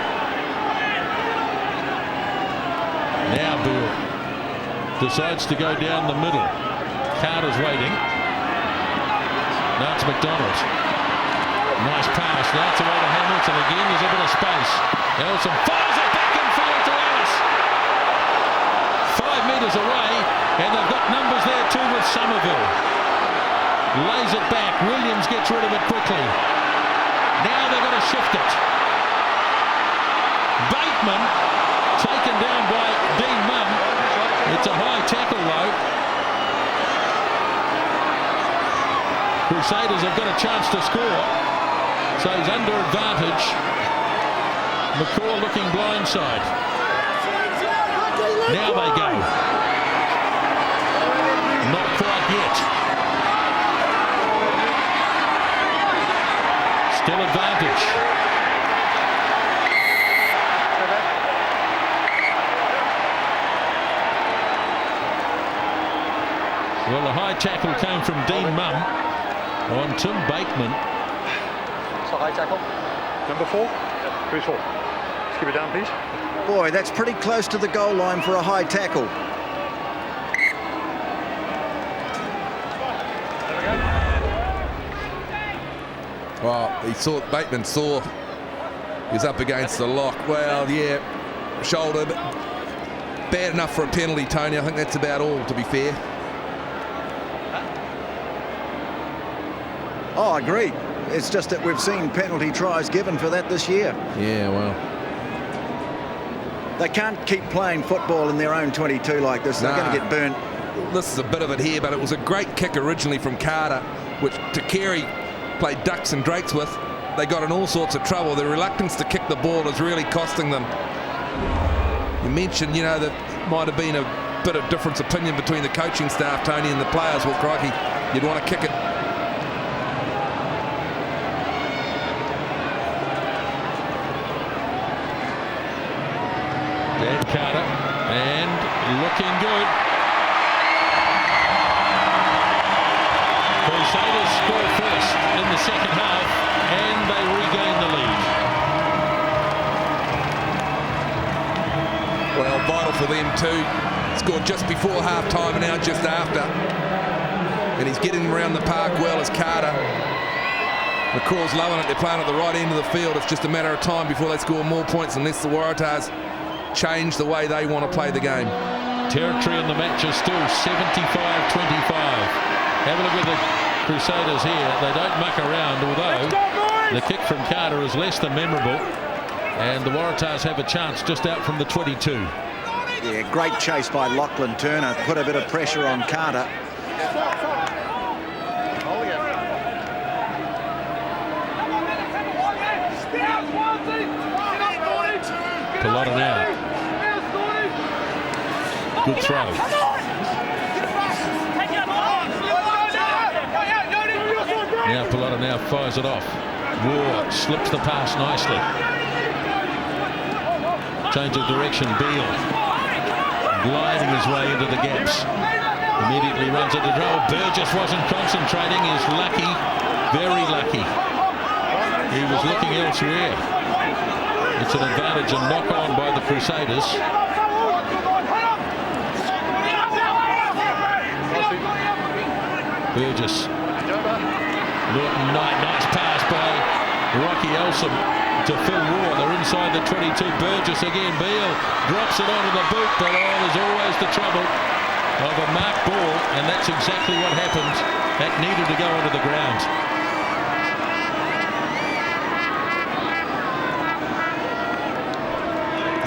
Speaker 1: Now Beale decides to go down the middle. Carter's waiting. Now it's McDonald. Nice pass. Now it's away to Hamilton again. There's a bit of space. Elson fires it back in field to Ellis. 5 metres away, and they've got numbers there too with Somerville. Lays it back. Williams gets rid of it quickly. Now they're going to shift it. Bateman taken down by Dean Munn. It's a high tackle though. Crusaders have got a chance to score, so he's under advantage. McCaw looking blindside. Now they go. Not quite yet. Still advantage. Well, the high tackle came from Dean Munn on Tim Bateman.
Speaker 2: So high tackle. Number 4. Who's 4? Let's keep it down, please.
Speaker 4: Boy, that's pretty close to the goal line for a high tackle.
Speaker 3: Well, Bateman saw he was up against the lock. Well, yeah, shoulder. Bad enough for a penalty, Tony. I think that's about all, to be fair.
Speaker 4: Oh, I agree. It's just that we've seen penalty tries given for that this year.
Speaker 3: Yeah, well.
Speaker 4: They can't keep playing football in their own 22 like this. They're going to get burnt.
Speaker 3: This is a bit of it here, but it was a great kick originally from Carter, which Takiri played ducks and drakes with. They got in all sorts of trouble. The reluctance to kick the ball is really costing them. You mentioned, you know, that might have been a bit of difference opinion between the coaching staff, Tony, and the players. Well, crikey, you'd want to kick it.
Speaker 1: Dan Carter, and looking good. Crusaders score first in the second half, and they regain the lead.
Speaker 3: Well, vital for them too. Scored just before half-time and now just after. And he's getting around the park well as Carter. McCaw's loving it. They're playing at the right end of the field. It's just a matter of time before they score more points unless the Waratahs change the way they want to play the game.
Speaker 1: Territory in the match is still 75-25. Have a look at the Crusaders here. They don't muck around, although the kick from Carter is less than memorable. And the Waratahs have a chance just out from the 22.
Speaker 4: Yeah, great chase by Lachlan Turner. Put a bit of pressure on Carter.
Speaker 1: Pelota now. Good throw. Now Pelota now fires it off. War slips the pass nicely. Change of direction. Beale gliding his way into the gaps. Immediately runs into trouble. Burgess wasn't concentrating. Is lucky, very lucky. He was looking elsewhere. It's an advantage and knock on by the Crusaders. Burgess. Norton Knight, nice pass by Rocky Elsom to Phil Waugh. They're inside the 22. Burgess again. Beale drops it onto the boot, but there's always the trouble of a marked ball, and that's exactly what happened. That needed to go onto the ground.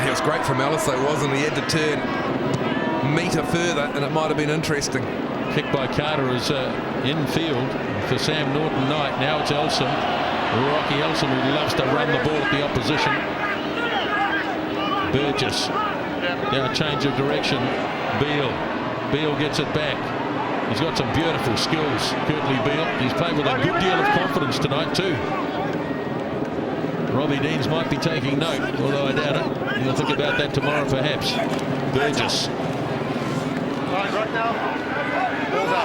Speaker 3: It was great from Ellis, though, wasn't he? He had to turn a metre further, and it might have been interesting.
Speaker 1: Kick by Carter is infield for Sam Norton Knight. Now it's Elsom. Rocky Elsom, who loves to run the ball at the opposition. Burgess. Now change of direction. Beale. Beale gets it back. He's got some beautiful skills, Kurtley Beale. He's played with a good deal of confidence tonight too. Robbie Deans might be taking note, although I doubt it. He'll think about that tomorrow perhaps. Burgess.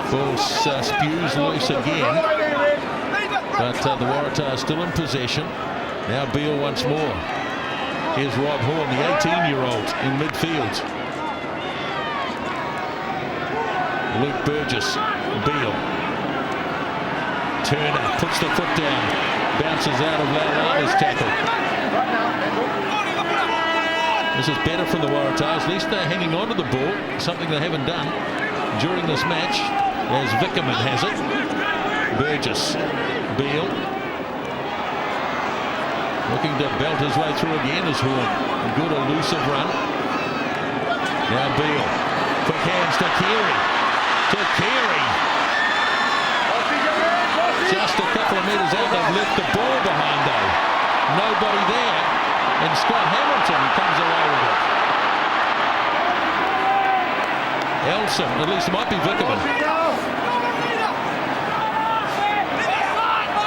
Speaker 1: Ball spews loose again. But the Waratahs still in possession. Now Beale once more. Here's Rob Horn, the 18-year-old in midfield. Luke Burgess. Beale. Turner puts the foot down. Bounces out of Laulala's tackle. This is better from the Waratahs. At least they're hanging on to the ball, something they haven't done during this match, as Vickerman has it. Burgess. Beale. Looking to belt his way through again is Horn. A good elusive run. Now Beale. Quick hands to Keary. To Keary. Just a couple of metres out, they've left the ball behind though. Nobody there. And Scott Hamilton comes away with it. Elsom, at least it might be Vickerman.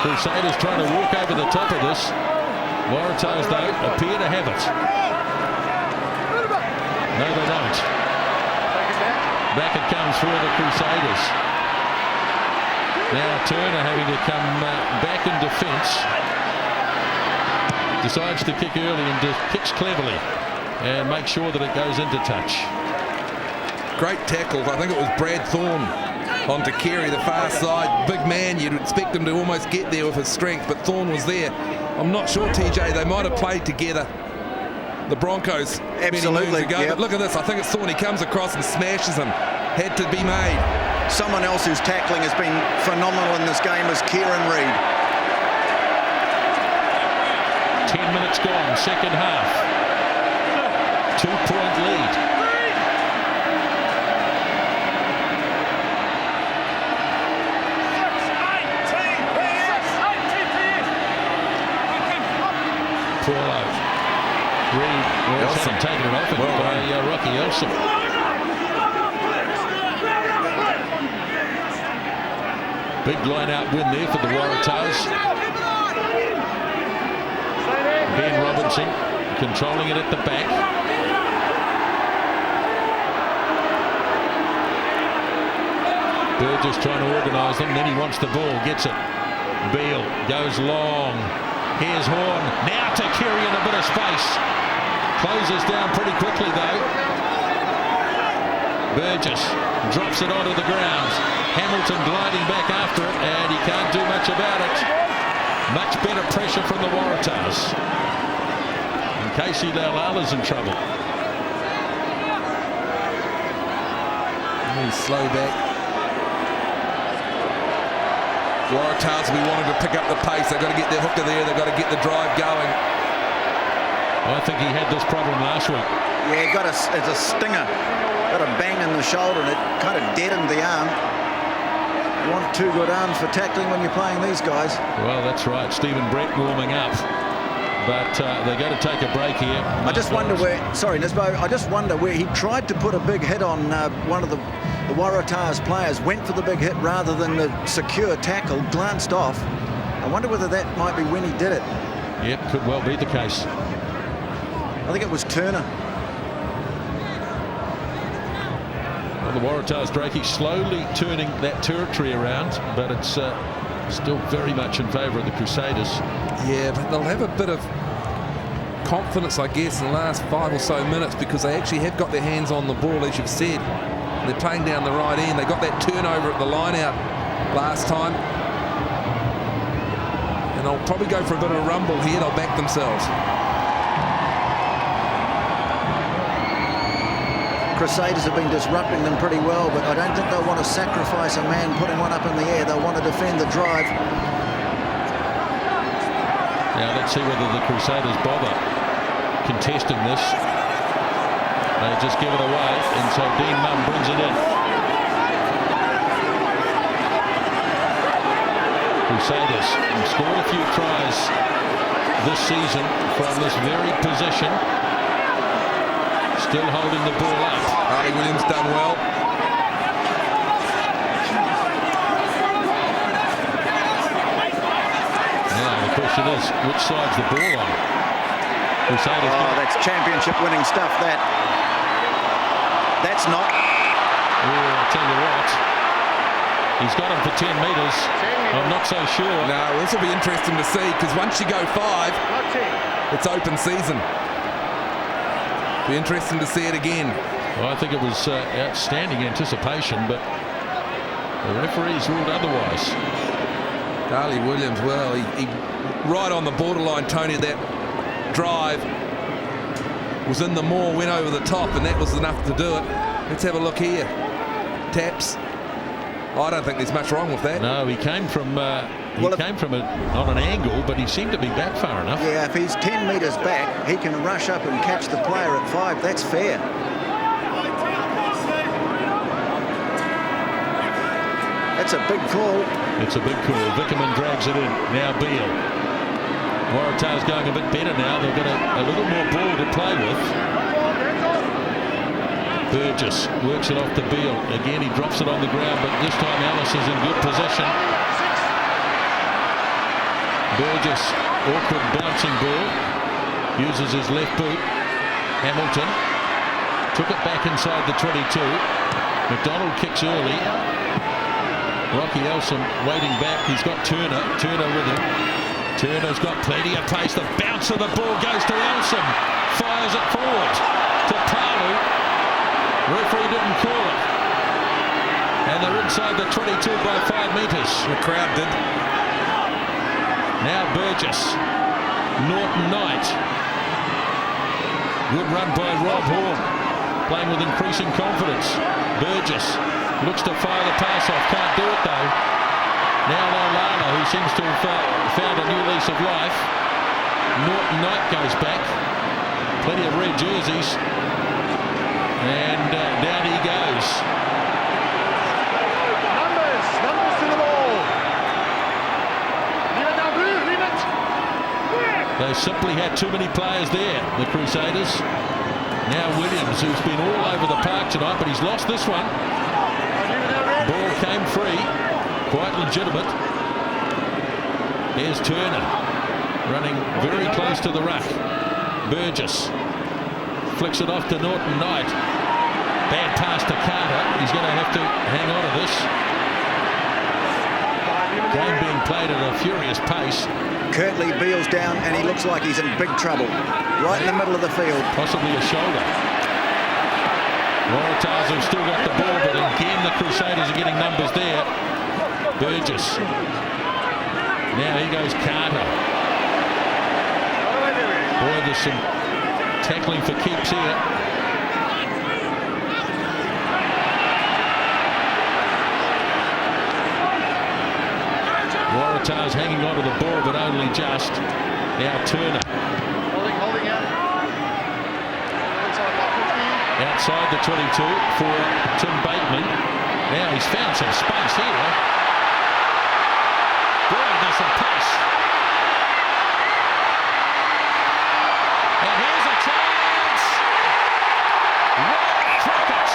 Speaker 1: Crusaders trying to walk over the top of this. Waratahs, though, appear to have it. No, they don't. Back it comes for the Crusaders. Now Turner having to come back in defence. Decides to kick early and kicks cleverly and make sure that it goes into touch.
Speaker 3: Great tackles. I think it was Brad Thorne onto Carey, the far side. Big man, you'd expect him to almost get there with his strength, but Thorne was there. I'm not sure, TJ, they might have played together, the Broncos,
Speaker 4: absolutely,
Speaker 3: many moons ago.
Speaker 4: Yep.
Speaker 3: But look at this. I think it's Thorne. He comes across and smashes him. Had to be made.
Speaker 4: Someone else whose tackling has been phenomenal in this game is Kieran Reid.
Speaker 1: 10 minutes gone, second half. 2-point lead. Paulo. Reid Elsom taking it off him by Rocky Elsom. Big line-out win there for the Waratahs. Ben Robinson controlling it at the back. Burgess trying to organise them, then he wants the ball, gets it. Beale goes long. Here's Horn, now to Keary in a bit of space. Closes down pretty quickly though. Burgess drops it onto the ground. Hamilton gliding back after it, and he can't do much about it. Much better pressure from the Waratahs. And Casey Laulala's in trouble.
Speaker 3: He's slow back. Waratahs will be wanting to pick up the pace. They've got to get their hooker there. They've got to get the drive going.
Speaker 1: I think he had this problem last week.
Speaker 4: Yeah, it's a stinger. Got a bang in the shoulder and it kind of deadened the arm. You want two good arms for tackling when you're playing these guys.
Speaker 1: Well, that's right. Stephen Brett warming up. But they're going to take a break here.
Speaker 4: I just wonder where, sorry, Nisbo, I just wonder where he tried to put a big hit on one of the Waratahs players, went for the big hit rather than the secure tackle, glanced off. I wonder whether that might be when he did it.
Speaker 1: Yep, could well be the case.
Speaker 4: I think it was Turner.
Speaker 1: Well, the Waratahs, Drakey, slowly turning that territory around, but it's still very much in favour of the Crusaders.
Speaker 3: Yeah, but they'll have a bit of confidence, I guess, in the last 5 or so minutes because they actually have got their hands on the ball, as you've said. They're playing down the right end. They got that turnover at the line out last time. And they'll probably go for a bit of a rumble here. They'll back themselves.
Speaker 4: Crusaders have been disrupting them pretty well, but I don't think they'll want to sacrifice a man putting one up in the air. They'll want to defend the drive.
Speaker 1: Now let's see whether the Crusaders bother contesting this. They just give it away, and so Dean Munn brings it in. Crusaders have scored a few tries this season from this very position. Still holding the ball up.
Speaker 3: Harley Williams done well.
Speaker 1: Now the question is, which side's the ball on? Crusaders.
Speaker 4: Oh, that's championship winning stuff, That's not.
Speaker 1: Oh, I'll tell you what. He's got him for 10 metres. I'm not so sure.
Speaker 3: No, this will be interesting to see because once you go 5, it's open season. Be interesting to see it again.
Speaker 1: Well, I think it was outstanding anticipation, but the referees ruled otherwise.
Speaker 3: Harley Williams, well, he right on the borderline, Tony, that drive was in the maw, went over the top, and that was enough to do it. Let's have a look here. Taps. I don't think there's much wrong with that.
Speaker 1: No, he came from on an angle, but he seemed to be back far enough.
Speaker 4: Yeah, if he's 10 metres back, he can rush up and catch the player at 5. That's fair. That's a big call.
Speaker 1: It's a big call. Vickerman drags it in. Now Beale. Waratahs going a bit better now. They've got a little more ball to play with. Burgess works it off to Beale. Again, he drops it on the ground, but this time Ellis is in good position. Burgess, awkward bouncing ball. Uses his left boot. Hamilton took it back inside the 22. McDonald kicks early. Rocky Elsom waiting back. He's got Turner. Turner with him. Turner's got plenty of pace. The bounce of the ball goes to Elsom. Fires it forward to Palu. Referee didn't call it. And they're inside the 22 by 5 metres.
Speaker 3: The crowd did.
Speaker 1: Now Burgess. Norton Knight. Good run by Rob Horn. Playing with increasing confidence. Burgess looks to fire the pass off. Can't do it though. Now Lolala, who seems to have found a new lease of life. Norton Knight goes back. Plenty of red jerseys. And down he goes.
Speaker 2: Numbers to the ball. Leave it now, Blue, leave it.
Speaker 1: They simply had too many players there, the Crusaders. Now Williams, who's been all over the park tonight, but he's lost this one. Ball came free, quite legitimate. Here's Turner, running very close to the ruck. Burgess flicks it off to Norton Knight. Bad pass to Carter. He's going to have to hang on to this. Game being played at a furious pace.
Speaker 4: Curtly Beale's down and he looks like he's in big trouble. Right in the middle of the field.
Speaker 1: Possibly a shoulder. Waratahs have still got the ball, but again the Crusaders are getting numbers there. Burgess. Now he goes Carter. Boy, there's some tackling for keeps here. Waratahs hanging onto the ball, but only just. Now Turner.
Speaker 2: Holding out.
Speaker 1: Outside the 22 for Tim Bateman. Now he's found some space here. Boy, there's some pace. And here's a chance. What cricket!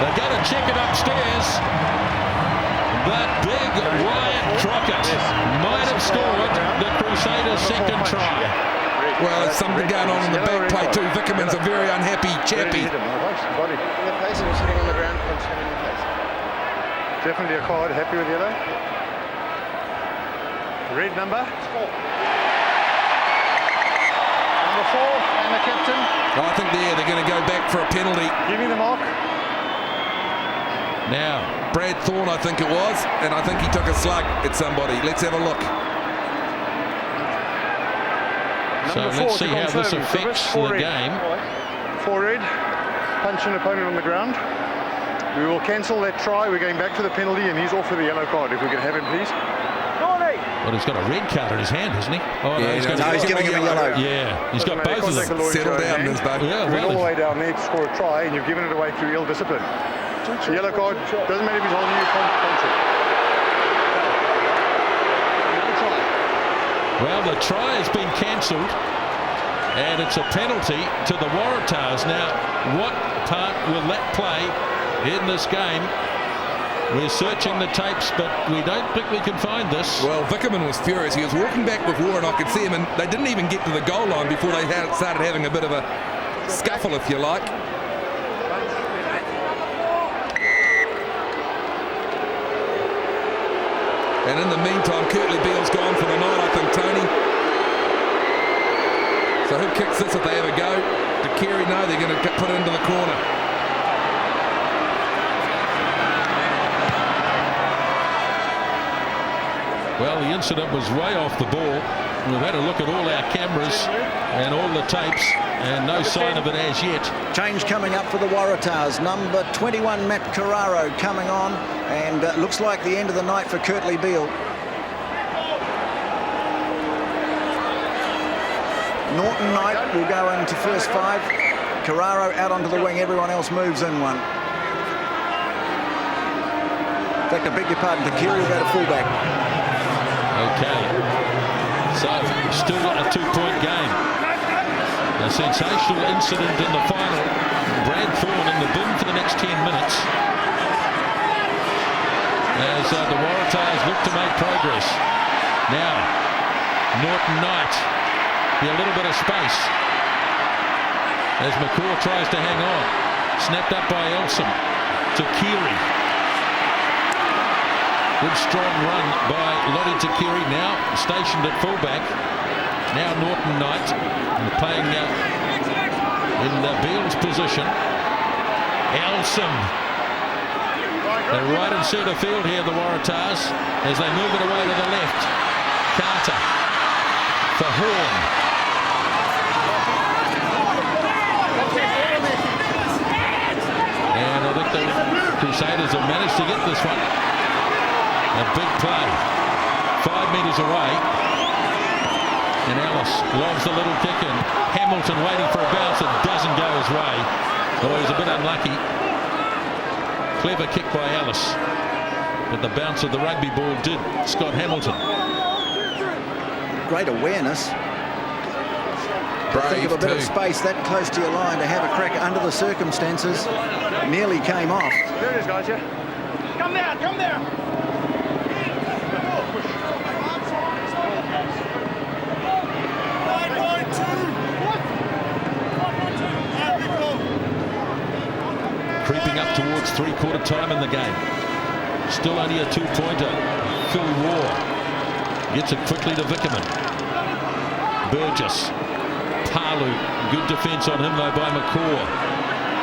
Speaker 1: They're going to check it upstairs. But big Wyatt Crockett might have scored the Crusaders' second try.
Speaker 3: Well, there's something going on in the back play too. Vickerman's a very unhappy chappy.
Speaker 2: Definitely a card. Happy with yellow. Red number. Number 4 and the captain.
Speaker 3: I think they're going to go back for a penalty.
Speaker 2: Give me the mark.
Speaker 1: Now,
Speaker 3: Brad Thorne, I think it was, and I think he took a slug at somebody. Let's have a look.
Speaker 1: so let's see how this affects the game.
Speaker 2: 4 red. Punch an opponent on the ground. We will cancel that try. We're going back to the penalty, and he's off with a yellow card. If we can have him, please.
Speaker 1: Well, he's got a red card in his hand, hasn't he? Oh,
Speaker 3: Yeah,
Speaker 1: he's
Speaker 4: he's giving him a yellow.
Speaker 1: Yeah, he's got both of them.
Speaker 3: Settle down, Nisbo.
Speaker 1: Yeah,
Speaker 2: You went all the
Speaker 1: well,
Speaker 2: way down there to score a try, and you've given it away through ill discipline. So yellow card, doesn't matter if he's holding you, cancel.
Speaker 1: well, the try has been cancelled, and it's a penalty to the Waratahs. Now, what part will that play in this game? We're searching the tapes, but we don't think we can find this.
Speaker 3: Well, Vickerman was furious. He was walking back with War, and I could see him, and they didn't even get to the goal line before they started having a bit of a scuffle, if you like. And in the meantime, Kirtley Beale's gone for the night, I think, Tony. So who kicks this if they have a go? To Kerry? No, they're going to put it into the corner.
Speaker 1: Well, the incident was way off the ball. We've had a look at all our cameras and all the tapes, and no sign of it as yet.
Speaker 4: Change coming up for the Waratahs. Number 21, Matt Carraro, coming on, and looks like the end of the night for Kirtley Beale. Norton Knight will go into first 5. Carraro out onto the wing. Everyone else moves in one. In fact, I beg your pardon, Takiri will go to fullback.
Speaker 1: Okay, so still a 2-point game. A sensational incident in the final. Brad Thorne in the bin for the next 10 minutes as the Waratahs look to make progress. Now, Norton Knight, a little bit of space as McCaw tries to hang on. Snapped up by Elsom to Keary. Good strong run by Lottie Takiri, now stationed at fullback. Now Norton Knight playing in Beale's position. Elsom. They're right in centre field here, the Waratahs, as they move it away to the left. Carter for Horn. And I think the Crusaders have managed to get this one. A big play, 5 metres away, and Ellis lobs the little kick in. Hamilton waiting for a bounce, it doesn't go his way. Well, he was a bit unlucky. Clever kick by Ellis, but the bounce of the rugby ball did Scott Hamilton.
Speaker 4: Great awareness.
Speaker 3: Brave
Speaker 4: Think of a bit
Speaker 3: too.
Speaker 4: of space that close to your line to have a crack under the circumstances. Nearly came off.
Speaker 2: There it is, guys, yeah? Come there, come there!
Speaker 1: Creeping up towards 3/4 time in the game. Still only a 2-pointer. Phil Waugh gets it quickly to Vickerman. Burgess. Palu. Good defence on him though by McCaw.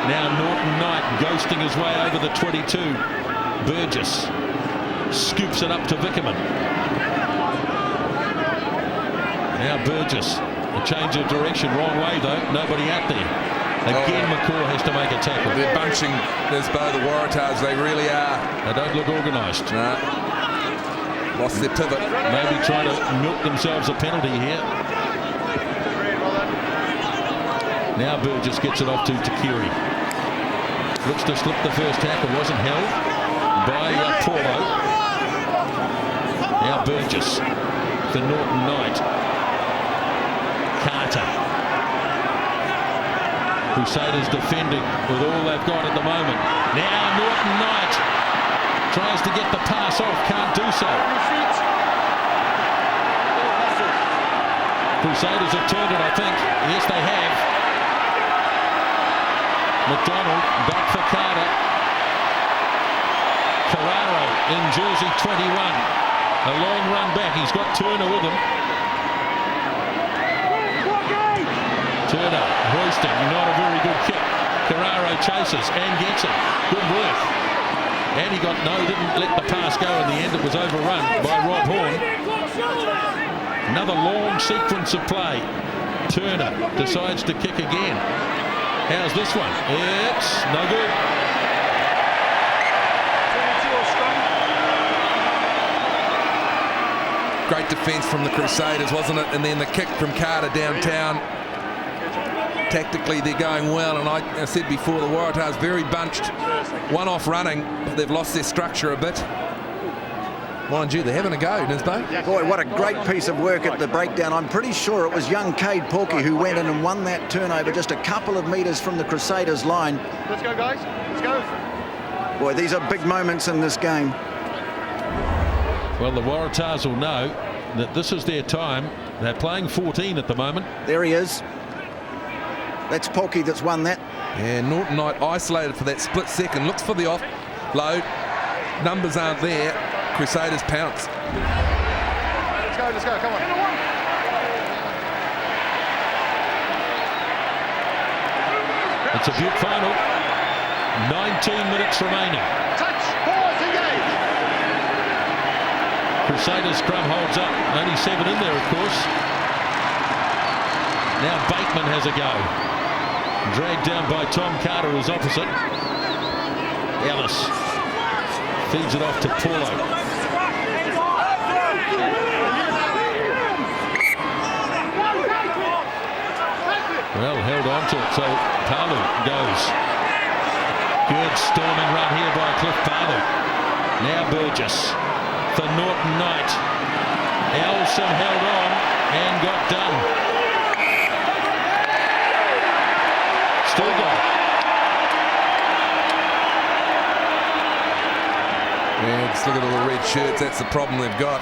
Speaker 1: Now Norton Knight ghosting his way over the 22. Burgess scoops it up to Vickerman. Now Burgess, a change of direction, wrong way though, nobody out there. Again, McCaw has to make a tackle.
Speaker 3: They're bunching Nisbo, the Waratahs, they really are.
Speaker 1: They don't look organised.
Speaker 3: No. Lost their pivot.
Speaker 1: Maybe trying to milk themselves a penalty here. Now Burgess gets it off to Takiri. Looks to slip the first tackle, wasn't held by Paulo. Now Burgess for Norton Knight. Carter. Crusaders defending with all they've got at the moment. Now Norton Knight tries to get the pass off, can't do so. Crusaders have turned it, I think. Yes, they have. McDonald back for Carter. Carraro in jersey 21. A long run back. He's got Turner with him. Turner hoisting, not a very good kick. Carraro chases and gets it. Good work. And he didn't let the pass go. In the end, it was overrun by Rob Horn. Another long sequence of play. Turner decides to kick again. How's this one? It's no good.
Speaker 3: Great defence from the Crusaders, wasn't it? And then the kick from Carter downtown. Tactically, they're going well, and I said before, the Waratahs very bunched, one off running, but they've lost their structure a bit. Mind you, they're having a go, Nisbo.
Speaker 4: Boy, what a great piece of work at the breakdown. I'm pretty sure it was young Cade Porky who went in and won that turnover just a couple of metres from the Crusaders line.
Speaker 2: Let's go, guys. Let's go.
Speaker 4: Boy, these are big moments in this game.
Speaker 1: Well, the Waratahs will know that this is their time. They're playing 14 at the moment.
Speaker 4: There he is. That's Porky that's won that.
Speaker 3: Yeah, Norton Knight isolated for that split second. Looks for the offload. Numbers aren't there. Crusaders pounce.
Speaker 2: Let's go, come on.
Speaker 1: It's a Butte final. 19 minutes remaining.
Speaker 2: Touch, pause, engage.
Speaker 1: Crusaders scrum holds up. Only 7 in there, of course. Now Bateman has a go. Dragged down by Tom Carter, who's opposite. Ellis feeds it off to Paulo. Well, held on to it, so Palu goes. Good storming run here by Cliff Palu. Now Burgess for Norton Knight. Elson held on and got done. Still got it.
Speaker 3: Yeah, just look at all the red shirts. That's the problem they've got.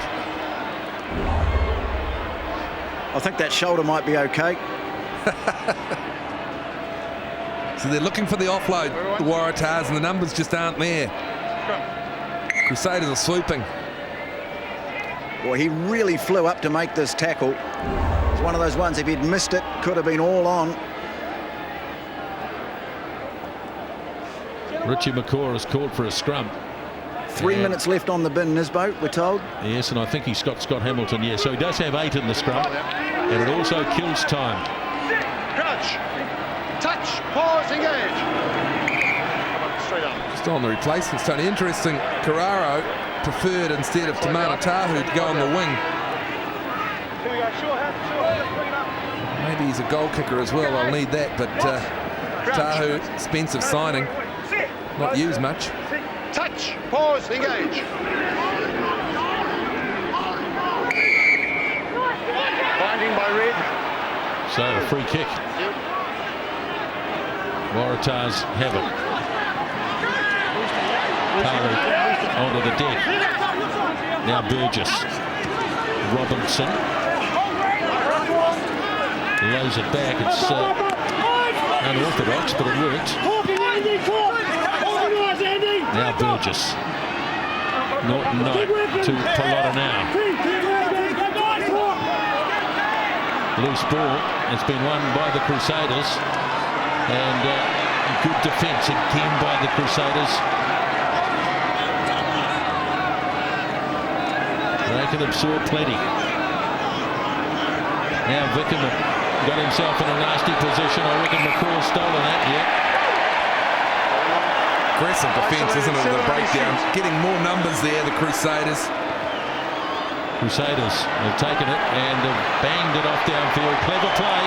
Speaker 4: I think that shoulder might be okay.
Speaker 3: So they're looking for the offload, the Waratahs, and the numbers just aren't there. Crusaders are swooping.
Speaker 4: Boy, he really flew up to make this tackle. It's one of those ones, if he'd missed it, could have been all on.
Speaker 1: Richie McCaw has called for a scrum.
Speaker 4: 3 minutes left on the bin, Nisbo, we're told.
Speaker 1: Yes, and I think he's got Scott Hamilton, yes. So he does have 8 in the scrum, and it also kills time.
Speaker 2: Crouch, touch, pause, engage. Straight on.
Speaker 3: Just on the replacements, Tony. Interesting, Carraro preferred instead of Tamana Tahu to go on the wing. Maybe he's a goal kicker as well. I'll need that, but Tahu, expensive signing, not used much.
Speaker 2: Touch, pause, engage. Binding by Red.
Speaker 1: So a free kick. Waratahs have it. Palu onto the deck. Now Burgess. Robinson. Lays it back. It's unorthodox, but it worked. Now Burgess. Norton Knight to Pallotta now. Loose ball. It's been won by the Crusaders. And good defence again by the Crusaders. They can absorb plenty. Now Vickerman got himself in a nasty position. I reckon McCaw's stolen that, yeah.
Speaker 3: Aggressive defence, isn't it, the breakdown. Getting more numbers there, the Crusaders.
Speaker 1: Crusaders have taken it and have banged it off downfield. Clever play.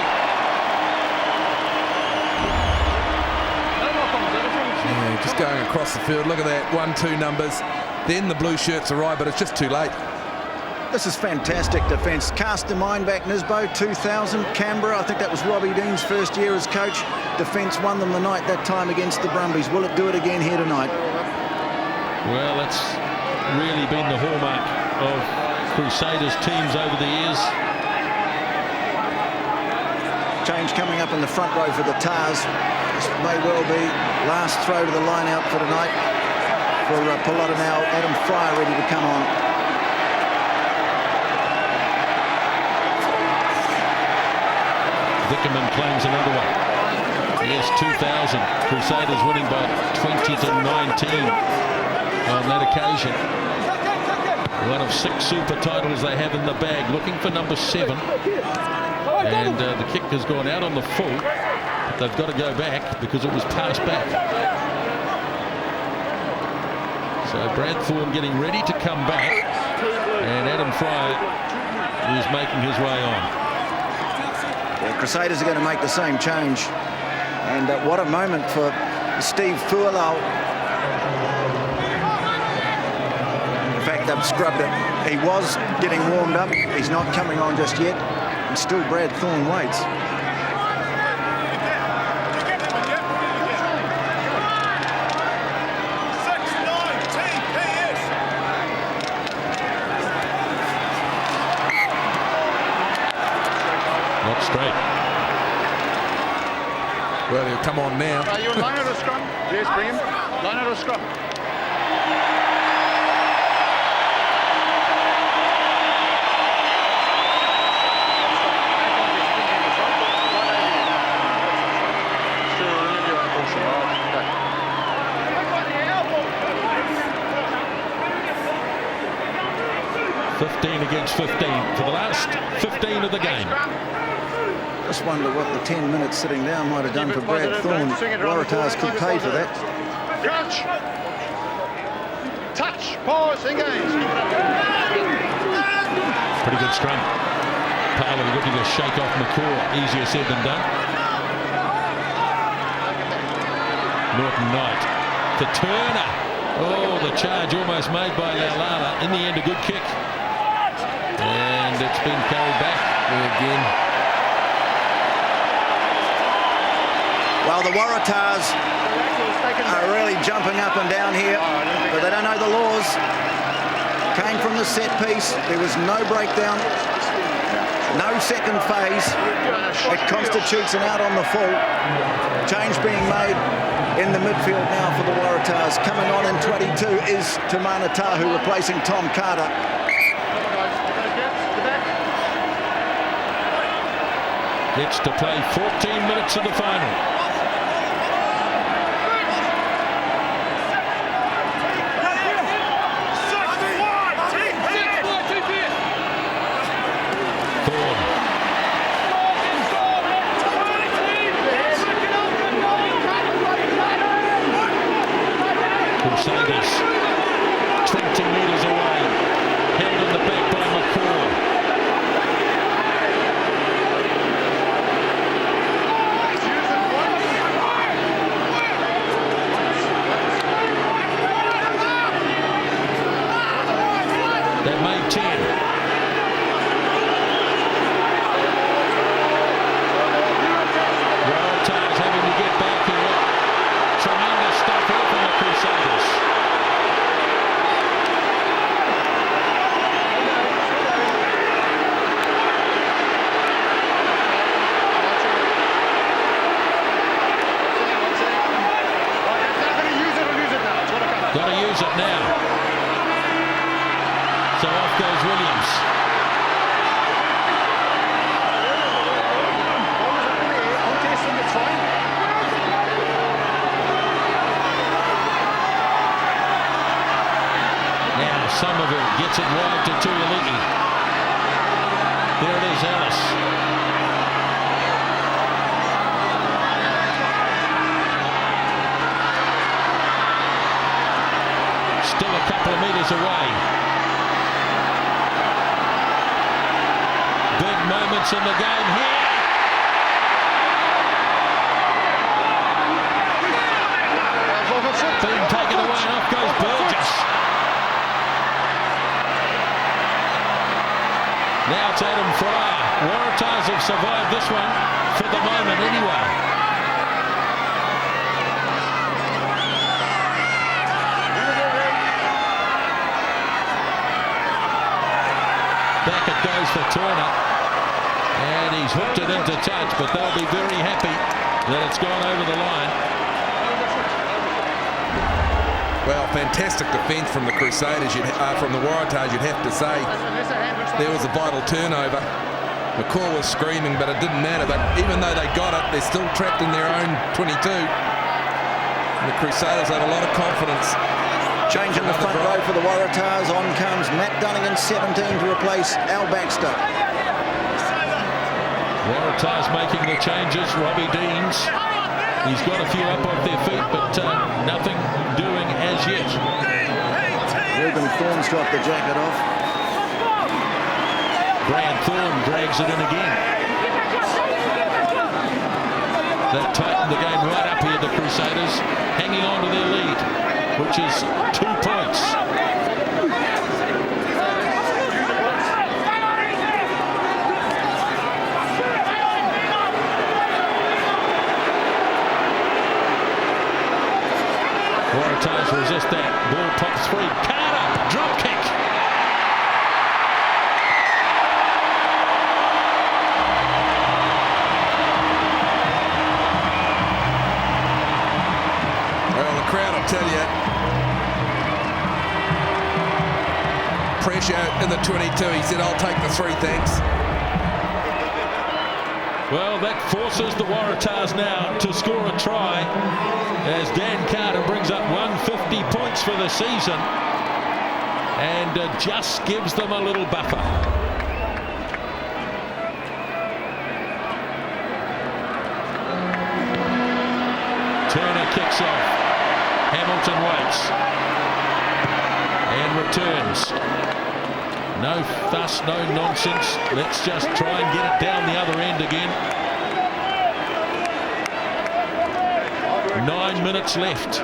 Speaker 3: Yeah, just going across the field. Look at that, 1-2 numbers. Then the blue shirts arrive, but it's just too late.
Speaker 4: This is fantastic defence. Cast the mind back, Nisbo, 2000, Canberra. I think that was Robbie Dean's first year as coach. Defence won them the night that time against the Brumbies. Will it do it again here tonight?
Speaker 1: Well, that's really been the hallmark of Crusaders teams over the years.
Speaker 4: Change coming up in the front row for the Tars. This may well be last throw to the line out for tonight for Pilota now. Adam Fryer ready to come on.
Speaker 1: Vickerman claims another one. Yes, 2000. Crusaders winning by 20-19 on that occasion. One of 6 super titles they have in the bag. Looking for number 7. And the kick has gone out on the full. But they've got to go back because it was passed back. So Brad Thorne getting ready to come back. And Adam Fryer is making his way on.
Speaker 4: The Crusaders are going to make the same change. And what a moment for Steve Fualau. In fact, they've scrubbed it. He was getting warmed up. He's not coming on just yet. And still Brad Thorne waits.
Speaker 1: Not straight.
Speaker 3: Well, he'll come on now.
Speaker 2: Are you in line out of scrum? Yes, bring him. Line out of scrum.
Speaker 1: Against 15 for the last 15 of the game.
Speaker 4: Just wonder what the 10 minutes sitting down might have done for Brad Thorne. Waratahs could pay for that.
Speaker 2: Touch. Touch. Pause. Engage.
Speaker 1: Pretty good scrum. Parley looking to shake off McCaw. Easier said than done. Norton Knight. The Turner. Oh, the charge almost made by Laulala. In the end, a good kick. And it's been carried back again.
Speaker 4: Well, the Waratahs are really jumping up and down here, but they don't know the laws. Came from the set piece. There was no breakdown, no second phase. It constitutes an out on the full. Change being made in the midfield now for the Waratahs. Coming on in 22 is Tamana Tahu replacing Tom Carter.
Speaker 1: Gets to play 14 minutes of the final. Thorne. Crusaders 20 metres away. Held in the back by McCaw. That made 10. Waratahs having to get back here. Tremendous stuff here from the Crusaders. Got to use it now. So off goes Williams. Now Somerville gets it wide to Tuioligi. There it is, Ellis. metres away. Big moments in the game here. Being taken away and off goes Burgess. Now it's Adam Fryer. Waratahs have survived this one for the moment anyway. Back it goes for Turner. And he's hooked it into touch, but they'll be very happy that it's gone over the line.
Speaker 3: Well, fantastic defence from the Crusaders, from the Waratahs, you'd have to say. There was a vital turnover. McCaw was screaming, but it didn't matter. Even though they got it, they're still trapped in their own 22. And the Crusaders have a lot of confidence.
Speaker 4: Change in the front row for the Waratahs. On comes Matt Dunningham, 17 to replace Al Baxter.
Speaker 1: Waratahs making the changes. Robbie Deans. He's got a few up off their feet, but nothing doing as yet.
Speaker 4: Ruben Thorne's got the jacket off.
Speaker 1: Brad Thorne drags it in again. They've tightened the game right up here, the Crusaders, hanging on to their lead, which is 2 points. Waratahs resist that. Ball pops free. Carter, drop kick.
Speaker 3: Well, the crowd, I'll tell you, pressure in the 22. He said, I'll take the 3, thanks.
Speaker 1: Well, that forces the Waratahs now to score a try as Dan Carter brings up 150 points for the season and just gives them a little buffer. Turner kicks off. Hamilton waits and returns. No fuss, no nonsense. Let's just try and get it down the other end again. 9 minutes left.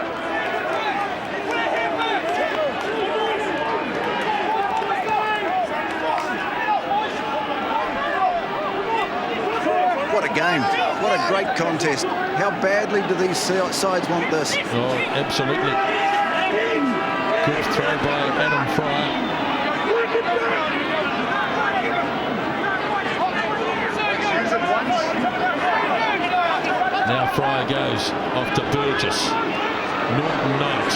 Speaker 4: What a game. What a great contest. How badly do these sides want this?
Speaker 1: Oh, absolutely. Good throw by Adam Fryer. Now Fryer goes off to Burgess. Norton Knight.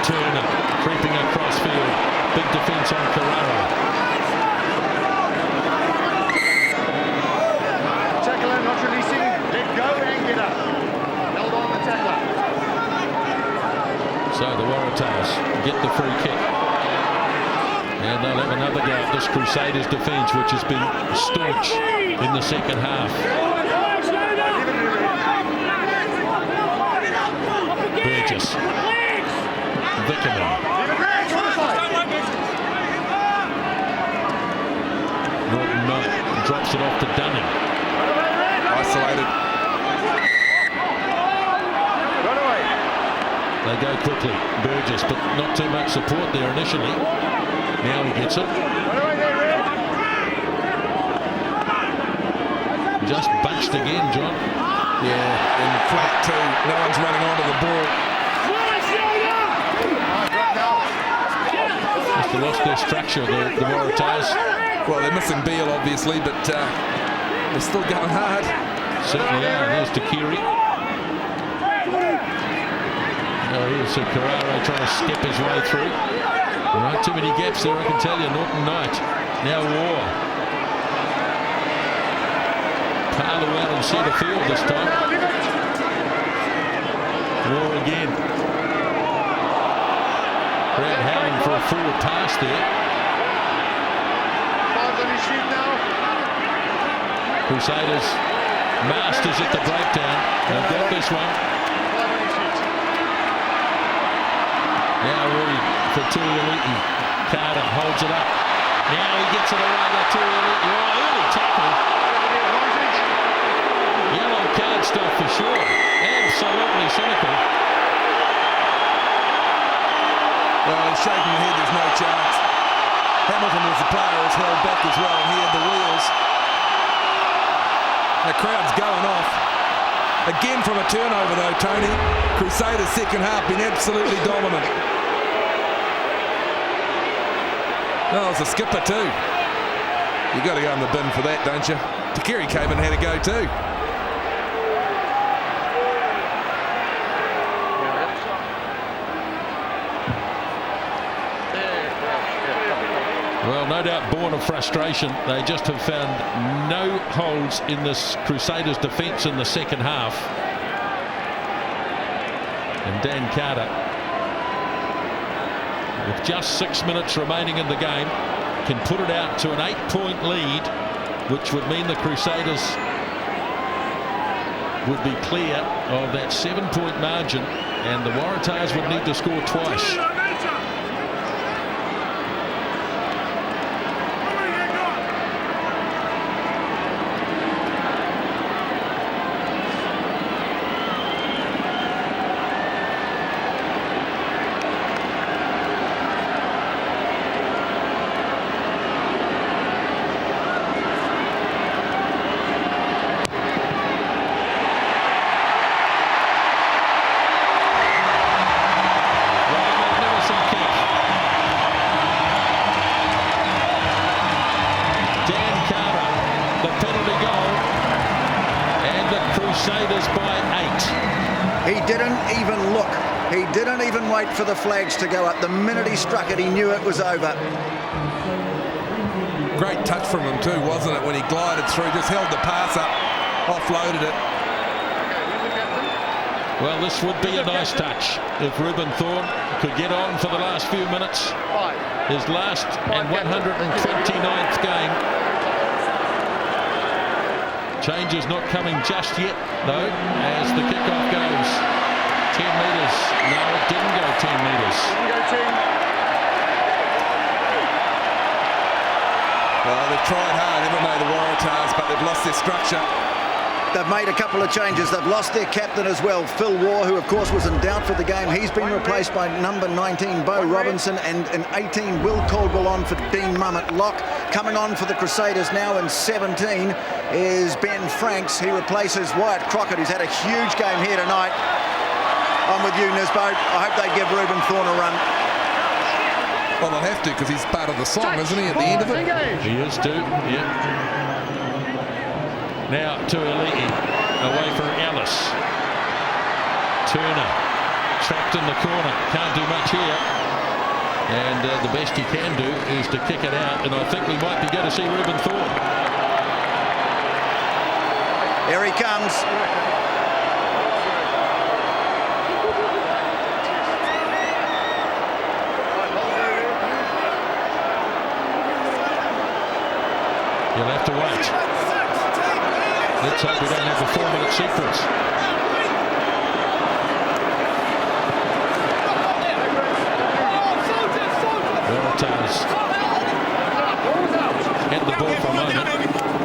Speaker 1: Turner creeping across field. Big defence on Carrara.
Speaker 2: Tackler not releasing. Let go and get up. Held on the tackler.
Speaker 1: So the Waratahs get the free kick. And they'll have another go at this Crusaders defence, which has been staunch in the second half. Burgess. Vickerman. Norton Knight drops it off to Dunning.
Speaker 3: Isolated.
Speaker 1: They go quickly. Burgess, but not too much support there initially. Now he gets it. Just bunched again, John.
Speaker 3: Yeah, in flat 2. No one's running onto the ball.
Speaker 1: Just lost their structure, the Waratahs.
Speaker 3: Well, they're missing Beale, obviously, but they're still going hard.
Speaker 1: Certainly are. There's Takiri. Oh, here's Carrara trying to step his way through. Right, too many gaps there, I can tell you. Norton Knight. Now War. Parlow out in centre field this time. War again. Crowd howling for a forward pass there. Crusaders masters at the breakdown. They've got this one. Now William for Tuialiti. Carter holds it up. Now he gets it away to Tuialiti. Oh, early tackle. Yellow card stuff for sure. Absolutely cynical.
Speaker 3: Well, he's shaking the head, there's no chance. Hamilton was the player who was held back as well, and he had the wheels. The crowd's going off. Again from a turnover though, Tony. Crusaders second half been absolutely dominant. Oh, it's a skipper too. You got to go in the bin for that, don't you? Takiri came and had a go too.
Speaker 1: Well, no doubt born of frustration. They just have found no holes in this Crusaders defence in the second half. And Dan Carter, with just 6 minutes remaining in the game, can put it out to an 8-point lead, which would mean the Crusaders would be clear of that 7-point margin, and the Waratahs would need to score twice. Crusaders by 8.
Speaker 4: He didn't even look. He didn't even wait for the flags to go up. The minute he struck it, he knew it was over.
Speaker 3: Great touch from him too, wasn't it, when he glided through, just held the pass up, offloaded it.
Speaker 1: Well, this would be a nice touch if Reuben Thorne could get on for the last few minutes. His last and 129th game. Change is not coming just yet, though, as the kickoff goes. 10 metres. No, it didn't go 10 metres.
Speaker 3: Well, they've tried hard, haven't they, the Waratahs, but they've lost their structure.
Speaker 4: They've made a couple of changes. They've lost their captain as well, Phil Waugh, who of course was in doubt for the game. He's been replaced by number 19, Bo Robinson, and an 18, Will Caldwell, on for Dean Mummett. Lock coming on for the Crusaders now in 17 is Ben Franks. He replaces Wyatt Crockett, who's had a huge game here tonight. I'm with you, Nisbo. I hope they give Reuben Thorne a run.
Speaker 3: Well, they'll have to, because he's part of the song, isn't he, at the end of it?
Speaker 1: He is too, yeah. Now Tuialiti away for Ellis. Turner trapped in the corner, can't do much here, and the best he can do is to kick it out, and I think we might be going to see Reuben Thorne.
Speaker 4: Here he comes.
Speaker 1: You'll have to wait. Let's hope we don't have a 4-minute sequence. Waratahs had the ball for a moment,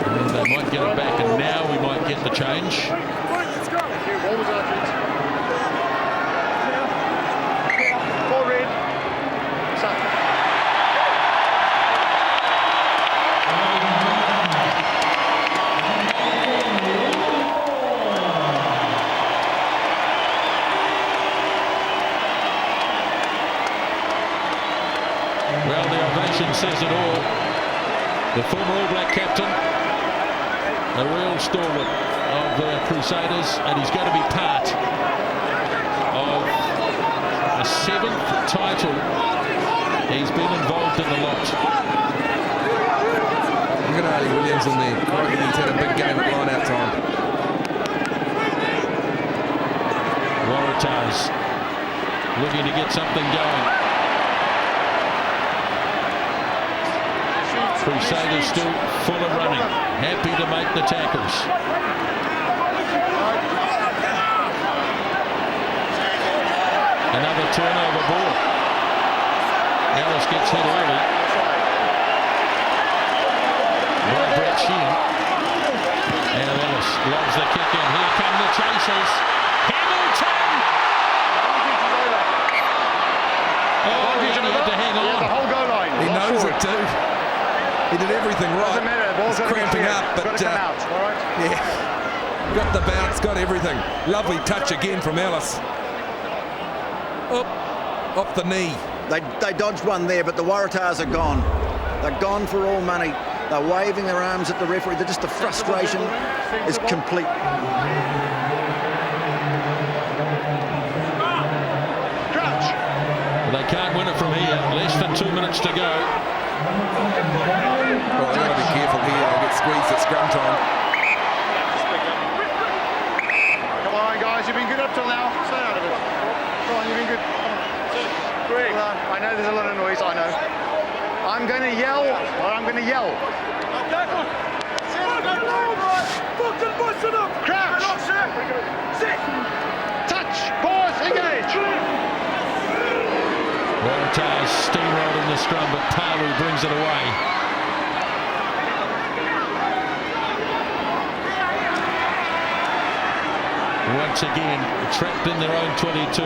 Speaker 1: and they might get it back, and now we might get the change. Well, the ovation says it all. The former All Black captain, a real stalwart of the Crusaders, and he's going to be part of a 7th title. He's been involved in a lot.
Speaker 3: Look at Artie Williams in there. He's had a big game at line-out time.
Speaker 1: Waratahs looking to get something going. Crusaders still full of running, happy to make the tackles. Another turnover ball. Ellis gets hit early. By Brett Sheehan. Now Ellis lobs the kick in. Here come the chasers. Hamilton! Oh, he only had to hang on.
Speaker 2: The whole goal line.
Speaker 3: He knows it too. He did everything right.
Speaker 2: Doesn't matter. The ball's
Speaker 3: cramping up, but
Speaker 2: come out. All right.
Speaker 3: yeah, got the bounce, got everything. Lovely touch again from Ellis. Off the knee.
Speaker 4: They dodged one there, but the Waratahs are gone. They're gone for all money. They're waving their arms at the referee. They're just, the frustration is complete.
Speaker 2: Crouch.
Speaker 1: They can't win it from here. Less than 2 minutes to go.
Speaker 3: Well, they've got to be careful here. They'll get squeezed at scrum time.
Speaker 2: Come on, guys. You've been good up till now. Stay out of it. Come on, you've been good. Come on. I know there's a lot of noise. I know. I'm going to yell, or I'm going to yell. Crouch. Touch. Pause. Engage.
Speaker 1: Waratahs steamrolled in the scrum, but Talu brings it away. Once again, trapped in their own 22.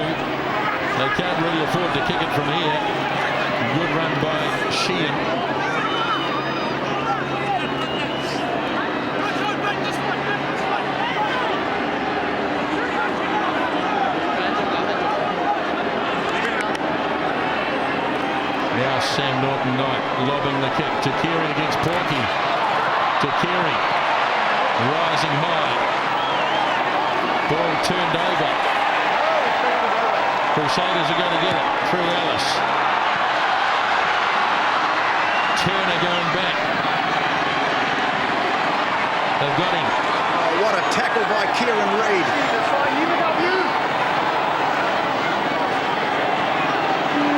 Speaker 1: They can't really afford to kick it from here. Good run by Sheehan. Now Sam Norton-Knight lobbing the kick to Keary against Porky. To Keary. Rising high. Ball turned over. Crusaders are going to get it through Ellis. Turner going back. They've got him.
Speaker 4: Oh, what a tackle by Kieran Reid.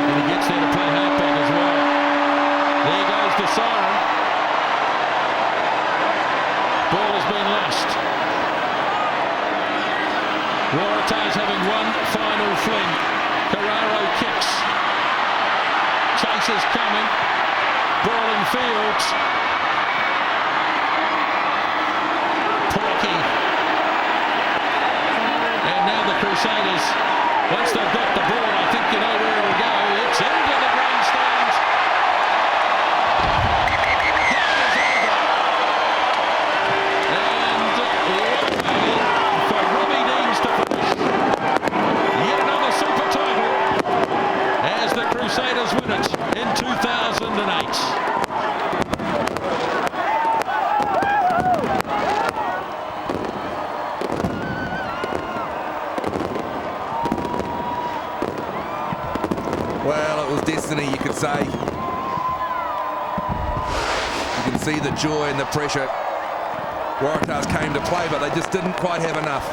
Speaker 1: And he gets there to play halfback as well. There goes the siren. Ball has been lost. Waratahs having one final fling. Carraro kicks. Chasers coming. Ball in fields. Porky. And now the Crusaders, once they've got the ball, I think you know where it'll go. It's into the grandstands. Game is over. And for Robbie Deans to finish. Yet another super title as the Crusaders win it in 2008.
Speaker 3: Well, it was destiny, you could say. You can see the joy and the pressure. Waratahs came to play, but they just didn't quite have enough.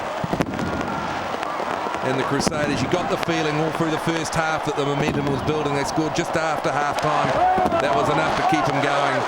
Speaker 3: And the Crusaders, you got the feeling all through the first half that the momentum was building. They scored just after half time. That was enough to keep them going.